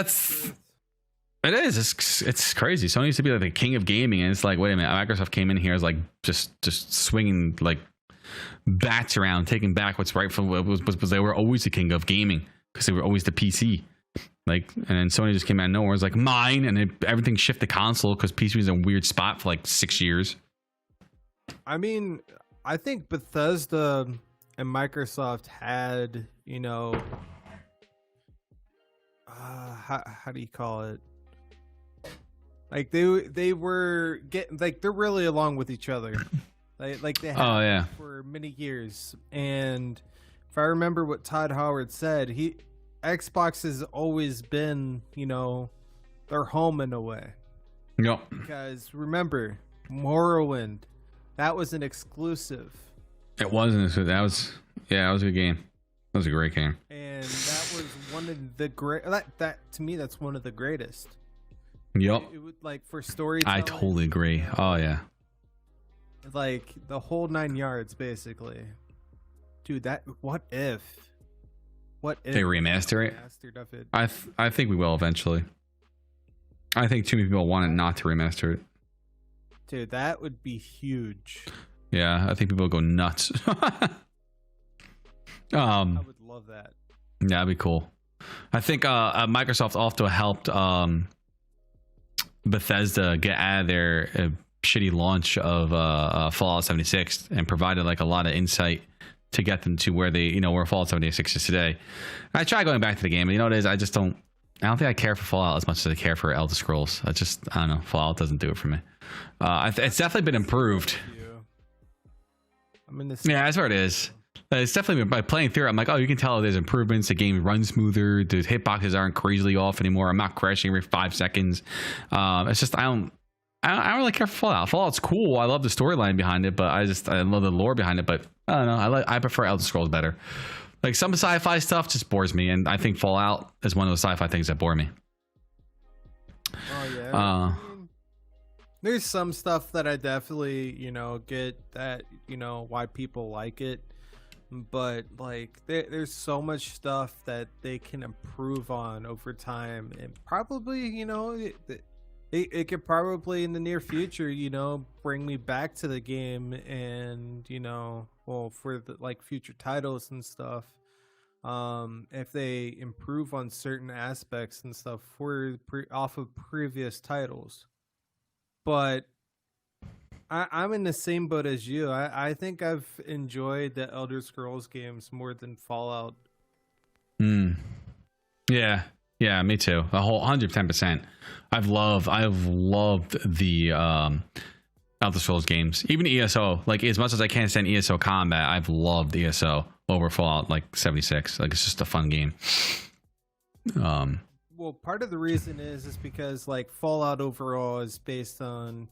Speaker 1: it is. It's crazy. Sony used to be like the king of gaming, and it's like, wait a minute, Microsoft came in here as like just swinging like bats around, taking back what's rightful. Was they were always the king of gaming because they were always the PC. Like, and then Sony just came out of nowhere. It was like mine, and everything shifted to console because PC was in a weird spot for like 6 years.
Speaker 2: I mean, I think Bethesda and Microsoft had, you know, how do you call it? Like they were getting, like, they're really along with each other. Like they had for many years. And if I remember what Todd Howard said, Xbox has always been, you know, their home in a way.
Speaker 1: Yep.
Speaker 2: Because remember, Morrowind, that was an exclusive.
Speaker 1: It wasn't. That was a good game. That was a great game.
Speaker 2: And that was one of the great. That to me, that's one of the greatest.
Speaker 1: Yep.
Speaker 2: It would, like, for storytelling.
Speaker 1: I totally agree. Oh yeah.
Speaker 2: Like the whole 9 yards, basically. Dude, what if they remaster
Speaker 1: it? I think we will eventually. I think too many people want it not to remaster it.
Speaker 2: Dude, that would be huge.
Speaker 1: Yeah, I think people will go nuts.
Speaker 2: I would love that.
Speaker 1: Yeah, that'd be cool. I think Microsoft also helped Bethesda get out of their shitty launch of Fallout 76 and provided like a lot of insight to get them to where where Fallout 76 is today. I tried going back to the game, and you know what it is? I don't think I care for Fallout as much as I care for Elder Scrolls. I don't know. Fallout doesn't do it for me. It's definitely been improved. Yeah, that's where it is. It's definitely been, by playing through it, I'm like, oh, you can tell there's improvements. The game runs smoother. The hitboxes aren't crazily off anymore. I'm not crashing every 5 seconds. It's just I don't really care for Fallout. Fallout's cool. I love the storyline behind it, but I love the lore behind it. But I don't know. I prefer Elder Scrolls better. Like, some sci-fi stuff just bores me, and I think Fallout is one of those sci-fi things that bore me.
Speaker 2: Oh yeah. There's some stuff that I definitely, get that, why people like it. but like there's so much stuff that they can improve on over time, and probably, it could probably in the near future, bring me back to the game, and well, for the like future titles and stuff, if they improve on certain aspects and stuff off of previous titles. But I'm in the same boat as you. I think I've enjoyed the Elder Scrolls games more than Fallout.
Speaker 1: Yeah, me too. A whole 110%. I've loved the Elder Scrolls games, even ESO. Like, as much as I can't stand ESO combat, I've loved ESO over Fallout like 76. Like, it's just a fun game.
Speaker 2: Well, part of the reason is because like Fallout overall is based on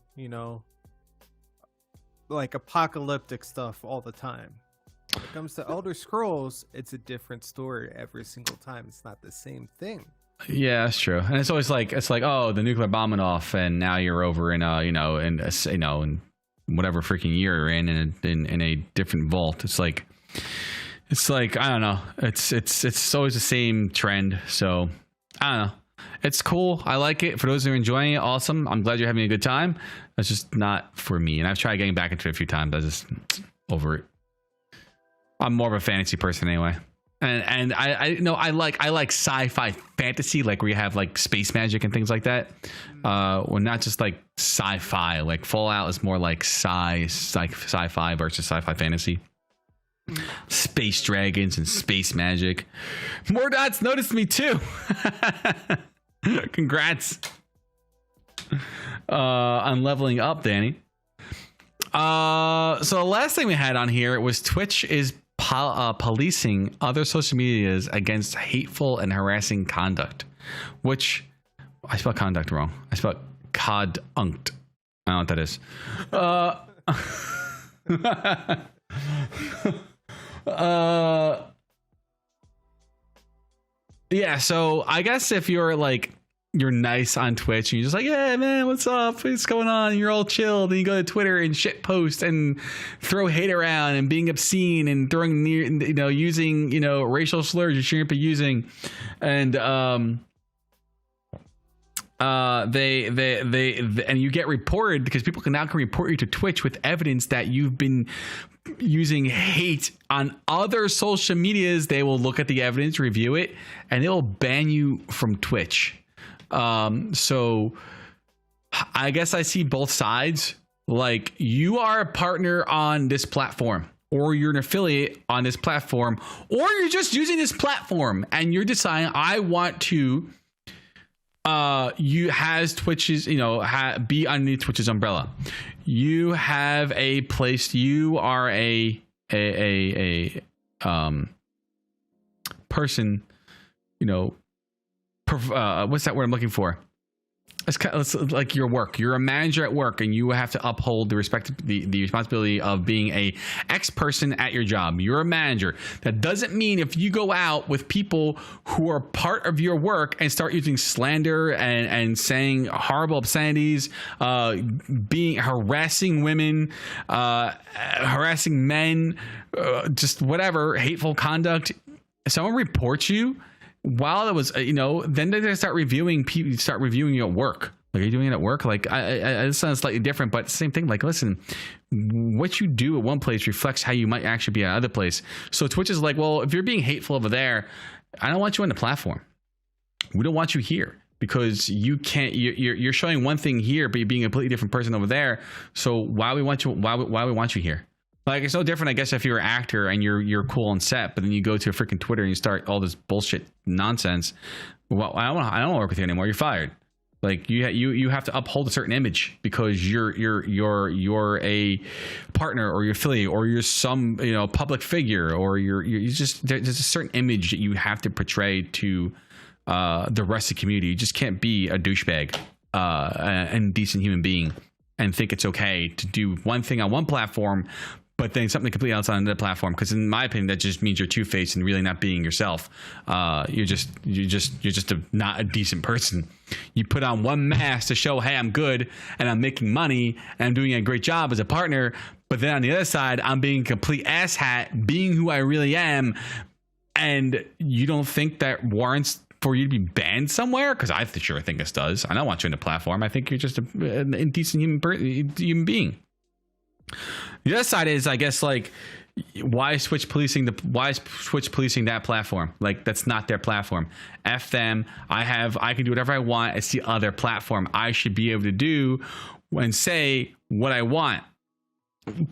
Speaker 2: like apocalyptic stuff all the time. When it comes to Elder Scrolls, it's a different story every single time. It's not the same thing.
Speaker 1: Yeah, that's true. And it's always like, oh, the nuclear bomb went off, and now you're over in in whatever freaking year you're in a different vault. It's like I don't know. It's always the same trend. So I don't know. It's cool. I like it. For those who are enjoying it, awesome. I'm glad you're having a good time. That's just not for me. And I've tried getting back into it a few times. I just over it. I'm more of a fantasy person anyway. And I like sci-fi fantasy, like where you have like space magic and things like that. Well, not just like sci-fi. Like Fallout is more like sci-fi versus sci-fi fantasy. Space dragons and space magic. MoarDots noticed me too. Congrats on leveling up, Danny. So the last thing we had on here was Twitch is policing other social medias against hateful and harassing conduct, which I spelled conduct wrong. I spelled cod-unct. I don't know what that is. Yeah, so I guess if you're like, you're nice on Twitch and you're just like, yeah, man, what's up? What's going on? And you're all chill. Then you go to Twitter and shit post and throw hate around and being obscene and throwing using, racial slurs you shouldn't be using. And, they and you get reported because people can report you to Twitch with evidence that you've been using hate on other social medias. They will look at the evidence, review it, and they'll ban you from Twitch. So I guess I see both sides. Like, you are a partner on this platform, or you're an affiliate on this platform, or you're just using this platform and you're deciding, I want to you has Twitch's, be underneath Twitch's umbrella. You have a place. You are a person. What's that word I'm looking for? It's like your work. You're a manager at work, and you have to uphold the responsibility of being a person at your job. You're a manager. That doesn't mean if you go out with people who are part of your work and start using slander and saying horrible obscenities, harassing women, harassing men, just whatever, hateful conduct. If someone reports you, while it was, then they're gonna start reviewing you at work. Like, are you doing it at work? Like, it sounds slightly different, but same thing. Like, listen, what you do at one place reflects how you might actually be at another place. So Twitch is like, well, if you're being hateful over there, I don't want you on the platform. We don't want you here because you can't. You're showing one thing here, but you're being a completely different person over there. So why we want you? Why we want you here? Like, it's no different, I guess, if you're an actor and you're cool on set, but then you go to a freaking Twitter and you start all this bullshit nonsense. Well, I don't want to work with you anymore. You're fired. Like, you have to uphold a certain image because you're a partner, or you're affiliate, or you're some public figure, or you just, there's a certain image that you have to portray to the rest of the community. You just can't be a douchebag and decent human being and think it's okay to do one thing on one platform, but then something completely else on another platform. Because in my opinion, that just means you're two-faced and really not being yourself. You're just not a decent person. You put on one mask to show, hey, I'm good and I'm making money and I'm doing a great job as a partner. But then on the other side, I'm being a complete asshat, being who I really am. And you don't think that warrants for you to be banned somewhere? Because I sure think this does. I don't want you in the platform. I think you're just an indecent human being. The other side is, I guess, like, why switch policing that platform? Like, that's not their platform. F them. I can do whatever I want. It's the other platform. I should be able to do and say what I want.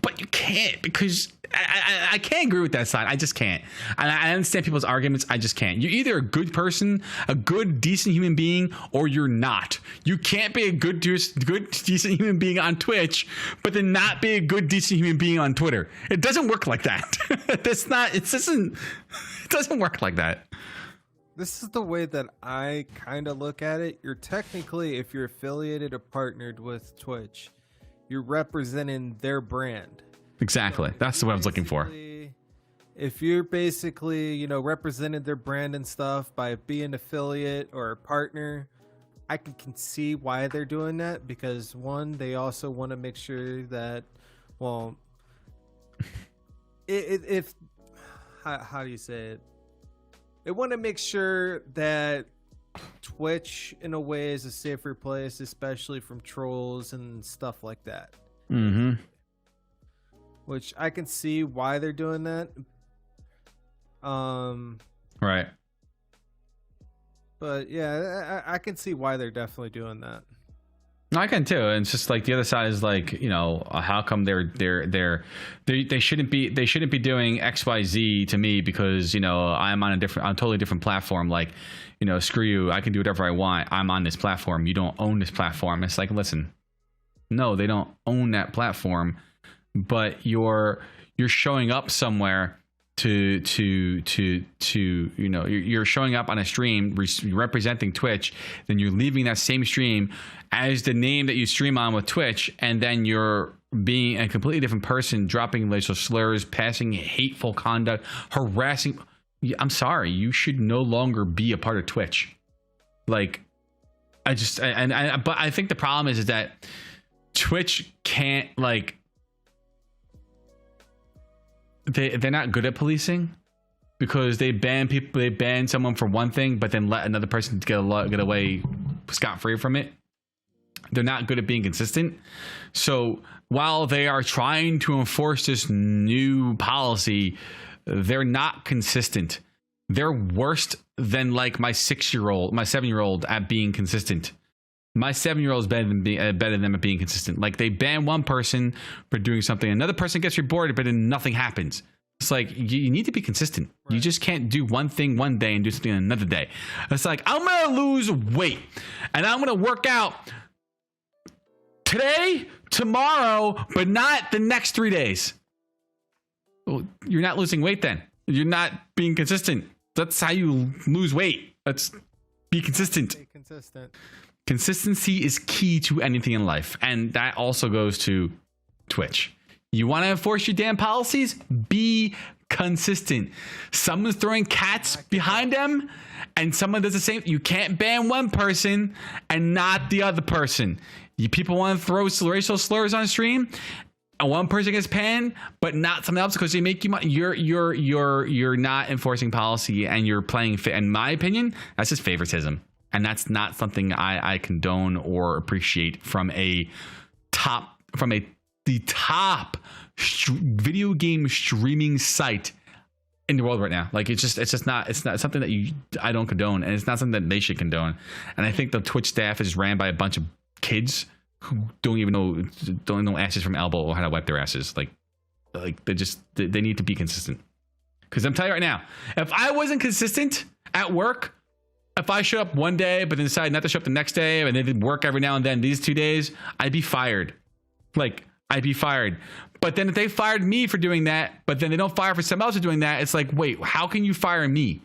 Speaker 1: But you can't, because I can't agree with that side. I just can't. And I understand people's arguments. I just can't. You're either a good person, a good, decent human being, or you're not. You can't be a good, decent human being on Twitch, but then not be a good, decent human being on Twitter. It doesn't work like that. It doesn't work like that.
Speaker 2: This is the way that I kind of look at it. You're technically, if you're affiliated or partnered with Twitch, you're representing their brand.
Speaker 1: Exactly. That's what I was looking for.
Speaker 2: If you're basically, representing their brand and stuff by being affiliate or a partner, I can see why they're doing that, because one, they also want to make sure that, well, if how do you say it? They want to make sure that Twitch in a way is a safer place, especially from trolls and stuff like that.
Speaker 1: Mm-hmm.
Speaker 2: Which I can see why they're doing that.
Speaker 1: Right.
Speaker 2: But yeah, I can see why they're definitely doing that.
Speaker 1: I can too. And it's just like the other side is like, how come they shouldn't be doing XYZ to me because, I'm on a totally different platform. Like, screw you. I can do whatever I want. I'm on this platform. You don't own this platform. It's like, listen, no, they don't own that platform, but you're showing up somewhere to you're showing up on a stream representing Twitch, then you're leaving that same stream as the name that you stream on with Twitch, and then you're being a completely different person, dropping racial slurs, passing hateful conduct, harassing. I'm sorry, you should no longer be a part of Twitch. Like, but I think the problem is that Twitch can't, like, they're not good at policing, because they ban someone for one thing, but then let another person get away scot-free from it. They're not good at being consistent. So while they are trying to enforce this new policy, they're not consistent. They're worse than like my 7-year-old at being consistent. My 7-year-old is better than them at being consistent. Like, they ban one person for doing something, another person gets reported, but then nothing happens. It's like, you need to be consistent. Right. You just can't do one thing one day and do something another day. It's like, I'm gonna lose weight and I'm gonna work out today, tomorrow, but not the next 3 days. Well, you're not losing weight then. You're not being consistent. That's how you lose weight. Let's be consistent.
Speaker 2: Be consistent.
Speaker 1: Consistency is key to anything in life, and that also goes to Twitch. You want to enforce your damn policies? Be consistent. Someone's throwing cats behind them, and someone does the same. You can't ban one person and not the other person. You people want to throw racial slurs on stream, and one person gets banned, but not someone else because they make you money. You're not enforcing policy, and you're playing. In my opinion, that's just favoritism. And that's not something I condone or appreciate from the top video game streaming site in the world right now. Like, it's not something that I don't condone, and it's not something that they should condone. And I think the Twitch staff is ran by a bunch of kids who don't know asses from elbow or how to wipe their asses. Like they need to be consistent. Because I'm telling you right now, if I wasn't consistent at work, if I show up one day but then decide not to show up the next day and then work every now and then these 2 days, I'd be fired. I'd be fired. But then if they fired me for doing that, but then they don't fire for someone else for doing that, it's like, wait, how can you fire me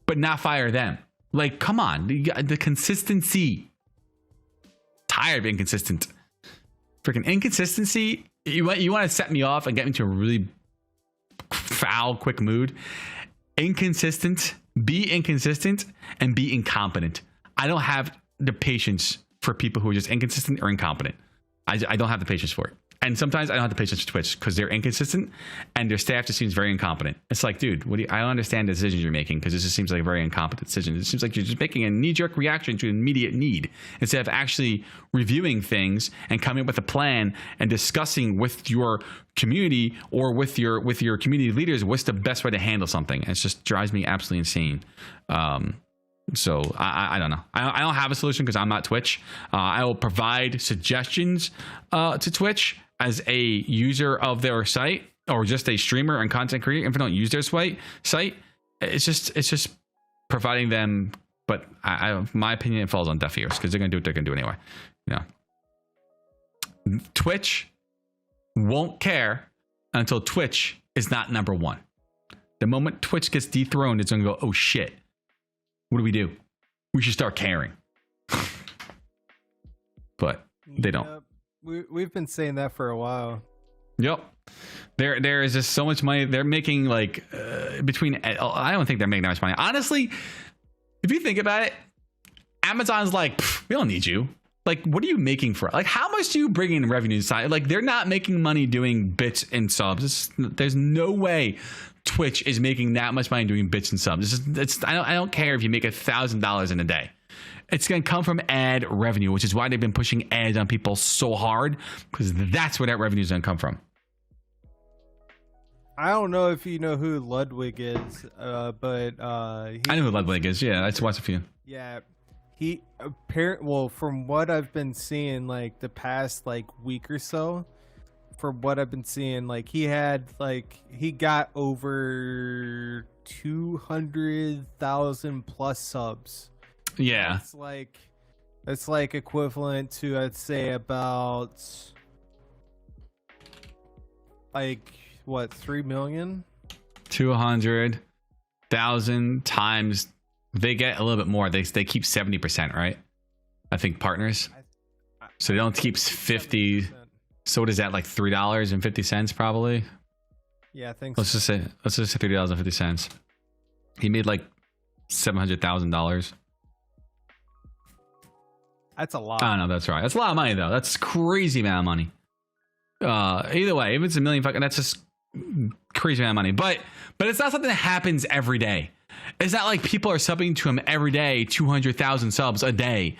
Speaker 1: but not fire them? Like, come on, the consistency. Tired of being consistent. freaking inconsistency. You want to set me off and get me to a really foul, quick mood. Be inconsistent, and be incompetent. I don't have the patience for people who are just inconsistent or incompetent. I don't have the patience for it. And sometimes I don't have the patience for Twitch because they're inconsistent and their staff just seems very incompetent. It's like, dude, I don't understand the decisions you're making because this just seems like a very incompetent decision. It seems like you're just making a knee-jerk reaction to an immediate need instead of actually reviewing things and coming up with a plan and discussing with your community or with your community leaders what's the best way to handle something. It just drives me absolutely insane. So I don't know. I don't have a solution because I'm not Twitch. I will provide suggestions to Twitch as a user of their site or just a streamer and content creator. If I don't use their site, it's just providing them. But my opinion, it falls on deaf ears because they're gonna do what they're gonna do anyway. You know, Twitch won't care until Twitch is not number one. The moment Twitch gets dethroned, it's gonna go, oh shit. What do we do? We should start caring. But they don't.
Speaker 2: We've been saying that for a while.
Speaker 1: Yep. There is just so much money. They're making like between. I don't think they're making that much money. Honestly, if you think about it, Amazon's like, we don't need you. Like, what are you making for? Like, how much do you bring in revenue side? Like, they're not making money doing bits and subs. There's no way Twitch is making that much money doing bits and subs. I don't care if you make $1,000 in a day. It's going to come from ad revenue, which is why they've been pushing ads on people so hard, because that's where that revenue is going to come from.
Speaker 2: I don't know if you know who Ludwig is, but
Speaker 1: I know who Ludwig is. Yeah, I just watched a few.
Speaker 2: Yeah, he from what I've been seeing, like the past like week or so, from what I've been seeing, like he got over 200,000 plus subs.
Speaker 1: Yeah,
Speaker 2: that's like equivalent to, I'd say, about like what, 3 million?
Speaker 1: 200,000 times, they get a little bit more. They keep 70%, right? I think partners. So they don't keep 50. 70%. So what is that, like $3.50 probably?
Speaker 2: Yeah, I think
Speaker 1: let's just say $3.50. He made like $700,000.
Speaker 2: That's a lot.
Speaker 1: I don't know. That's right. That's a lot of money though. That's a crazy amount of money. Either way, if it's $1 million, that's just crazy amount of money. But it's not something that happens every day. It's not like people are subbing to him every day, 200,000 subs a day.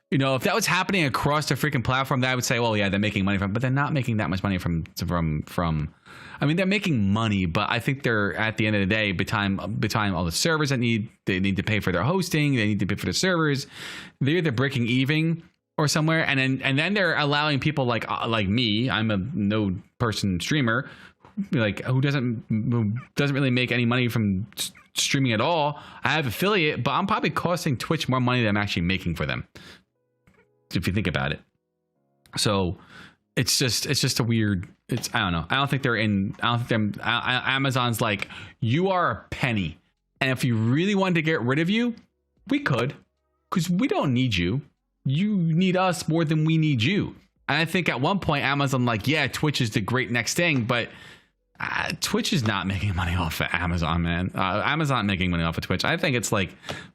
Speaker 1: You know, if that was happening across the freaking platform, that I would say, well, yeah, they're making money from, but they're not making that much money from. I mean, they're making money, but I think they're, at the end of the day, between all the servers they need to pay for their hosting, they need to pay for the servers. They're either breaking even or somewhere, and then they're allowing people like me. I'm a no person streamer, like who doesn't really make any money from streaming at all. I have affiliate, but I'm probably costing Twitch more money than I'm actually making for them, if you think about it. So it's just a weird, I don't know. I don't think Amazon's like, you are a penny, and if you really wanted to get rid of you, we could, because we don't need you. You need us more than we need you. And I think at one point Amazon like, yeah, Twitch is the great next thing, but Twitch is not making money off of Amazon, man. Amazon making money off of Twitch. I think it's like,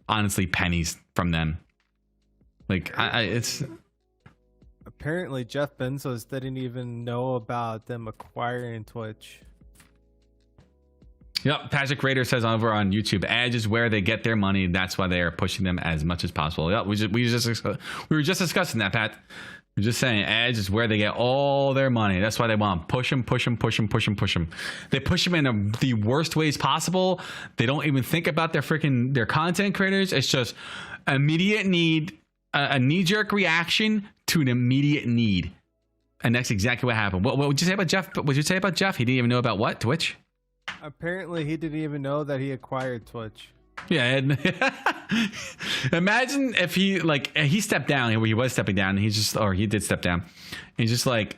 Speaker 1: honestly, pennies from them. Like, it's...
Speaker 2: Apparently, Jeff Bezos didn't even know about them acquiring Twitch.
Speaker 1: Yep, Patrick Rader says over on YouTube, ads is where they get their money. That's why they are pushing them as much as possible. Yep, we were just discussing that, Pat. We're just saying ads is where they get all their money. That's why they want to push them. They push them in the worst ways possible. They don't even think about their content creators. It's just immediate need, a knee-jerk reaction to an immediate need. And that's exactly what happened. What would you say about Jeff? What would you say about Jeff? He didn't even know about what? Twitch?
Speaker 2: Apparently, he didn't even know that he acquired Twitch.
Speaker 1: Yeah. Imagine if he stepped down. He was stepping down. He did step down. He's just like,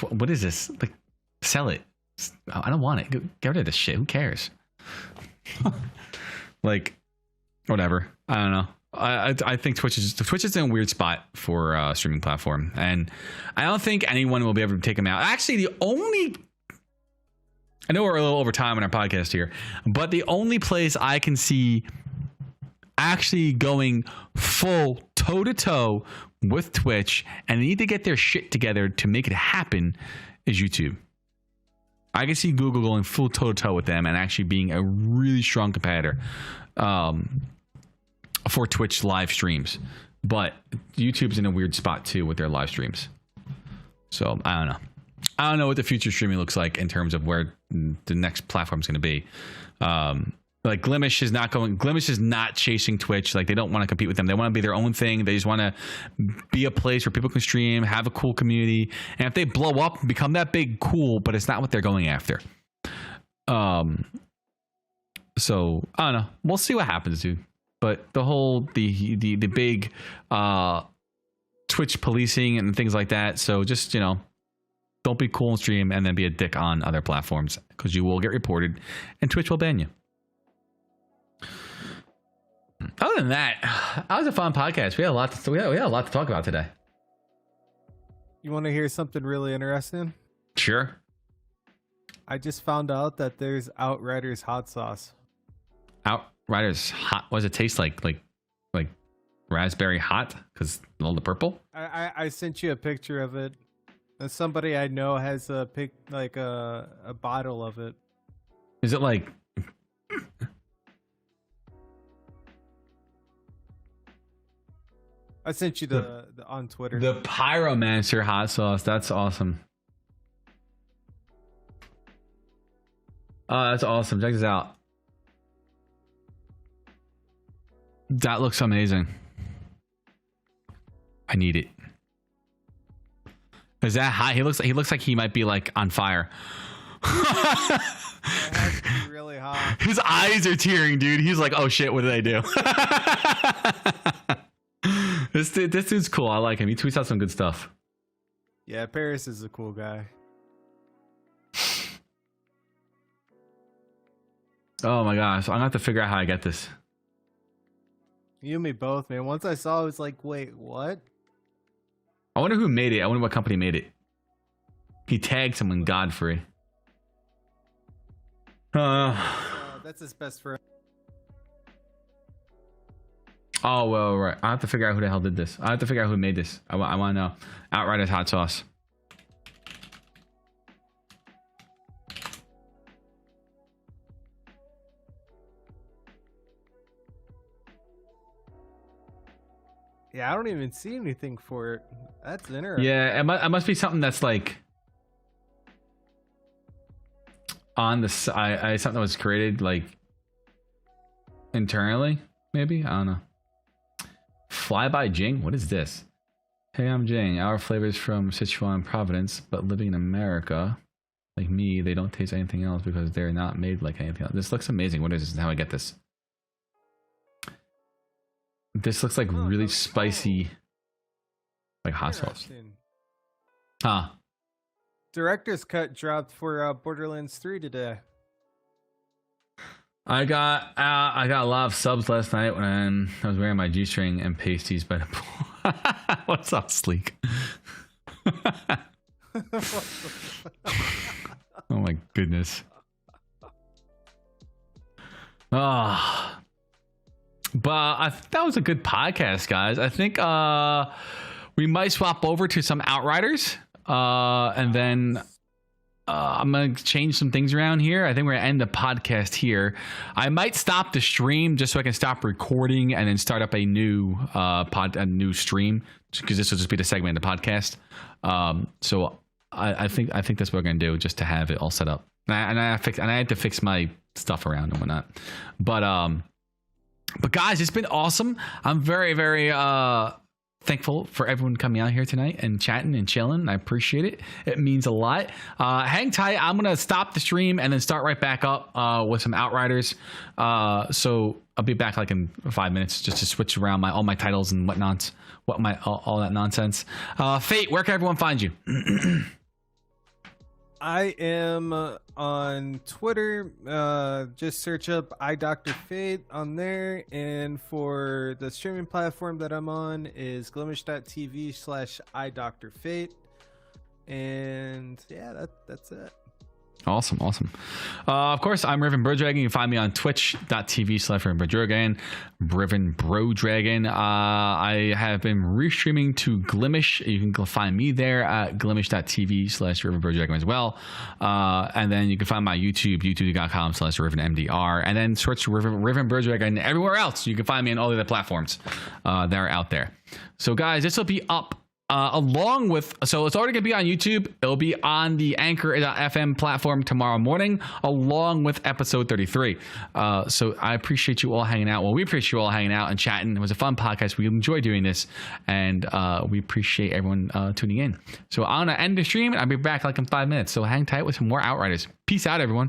Speaker 1: what is this? Like, sell it. I don't want it. Get rid of this shit. Who cares? Like, whatever. I don't know. I think Twitch is in a weird spot for streaming platform, and I don't think anyone will be able to take them out. Actually, I know we're a little over time on our podcast here, but the only place I can see actually going full toe to toe with Twitch, and they need to get their shit together to make it happen, is YouTube. I can see Google going full toe to toe with them and actually being a really strong competitor for Twitch live streams. But YouTube's in a weird spot too with their live streams. So I don't know. I don't know what the future streaming looks like in terms of where the next platform is going to be. Like Glimish is not chasing Twitch. Like, they don't want to compete with them. They want to be their own thing. They just want to be a place where people can stream, have a cool community. And if they blow up and become that big, cool, but it's not what they're going after. So I don't know. We'll see what happens, dude. But the whole, the big, Twitch policing and things like that. So just, you know, don't be cool on stream and then be a dick on other platforms, because you will get reported and Twitch will ban you. Other than that, that was a fun podcast. We had a lot to talk about today.
Speaker 2: You want to hear something really interesting?
Speaker 1: Sure.
Speaker 2: I just found out that there's Outriders hot sauce.
Speaker 1: Outriders hot. What does it taste like? Like raspberry hot? Because all the purple.
Speaker 2: I sent you a picture of it. And somebody I know has a bottle of it.
Speaker 1: Is it like?
Speaker 2: I sent you the on Twitter.
Speaker 1: The Pyromancer hot sauce. That's awesome. Oh, that's awesome. Check this out. That looks amazing. I need it. Is that hot? He looks like he might be like on fire.
Speaker 2: It has to be really hot.
Speaker 1: His eyes are tearing, dude. He's like, oh shit, what did I do? This dude's cool. I like him. He tweets out some good stuff.
Speaker 2: Yeah, Paris is a cool guy.
Speaker 1: Oh my gosh. I'm gonna have to figure out how I get this.
Speaker 2: You and me both, man. Once I saw it, I was like, wait, what?
Speaker 1: I wonder who made it. I wonder what company made it. He tagged someone, Godfrey.
Speaker 2: That's his best friend.
Speaker 1: Oh, well, right. I have to figure out who the hell did this. I have to figure out who made this. I want to know. Outriders hot sauce.
Speaker 2: Yeah, I don't even see anything for it. That's interesting.
Speaker 1: Yeah, it must be something that's like on the side. Something that was created like internally, maybe. I don't know. Fly by Jing? What is this? Hey, I'm Jing. Our flavors from Sichuan Providence, but living in America, like me, they don't taste anything else because they're not made like anything else. This looks amazing. What is this? How I get this? This looks like really spicy, like hot sauce. Huh.
Speaker 2: Director's cut dropped for Borderlands 3 today.
Speaker 1: I got a lot of subs last night when I was wearing my G-string and pasties by the pool. What's up, Sleek? Oh my goodness. Ah. But that was a good podcast, guys. I think we might swap over to some Outriders, and then I'm gonna change some things around here. I think we're gonna end the podcast here. I might stop the stream just so I can stop recording and then start up a new new stream, because this will just be the segment of the podcast. So I think that's what we're gonna do, just to have it all set up. And I had to fix my stuff around and whatnot. But guys, it's been awesome. I'm very, very thankful for everyone coming out here tonight and chatting and chilling. I appreciate it. It means a lot. Hang tight. I'm going to stop the stream and then start right back up with some Outriders. So I'll be back like in 5 minutes just to switch around all my titles and whatnot. All that nonsense. Fate, where can everyone find you?
Speaker 2: I am on Twitter. Just search up iDrFate on there. And for the streaming platform that I'm on is glimish.tv/iDrFate. And yeah, that's it.
Speaker 1: Awesome. Of course, I'm Riven Brodragon. You can find me on twitch.tv/RivenBrodragon. Riven Brodragon. I have been restreaming to Glimish. You can find me there at glimish.tv/RivenBrodragon as well. And then you can find my YouTube, youtube.com/RivenMDR. And then search Riven Brodragon everywhere else. You can find me on all the other platforms that are out there. So, guys, this will be up. Along with, so it's already going to be on YouTube. It'll be on the Anchor.fm platform tomorrow morning, along with episode 33. So I appreciate you all hanging out. Well, we appreciate you all hanging out and chatting. It was a fun podcast. We enjoy doing this, and we appreciate everyone tuning in. So I'm going to end the stream, and I'll be back like in 5 minutes. So hang tight with some more Outriders. Peace out, everyone.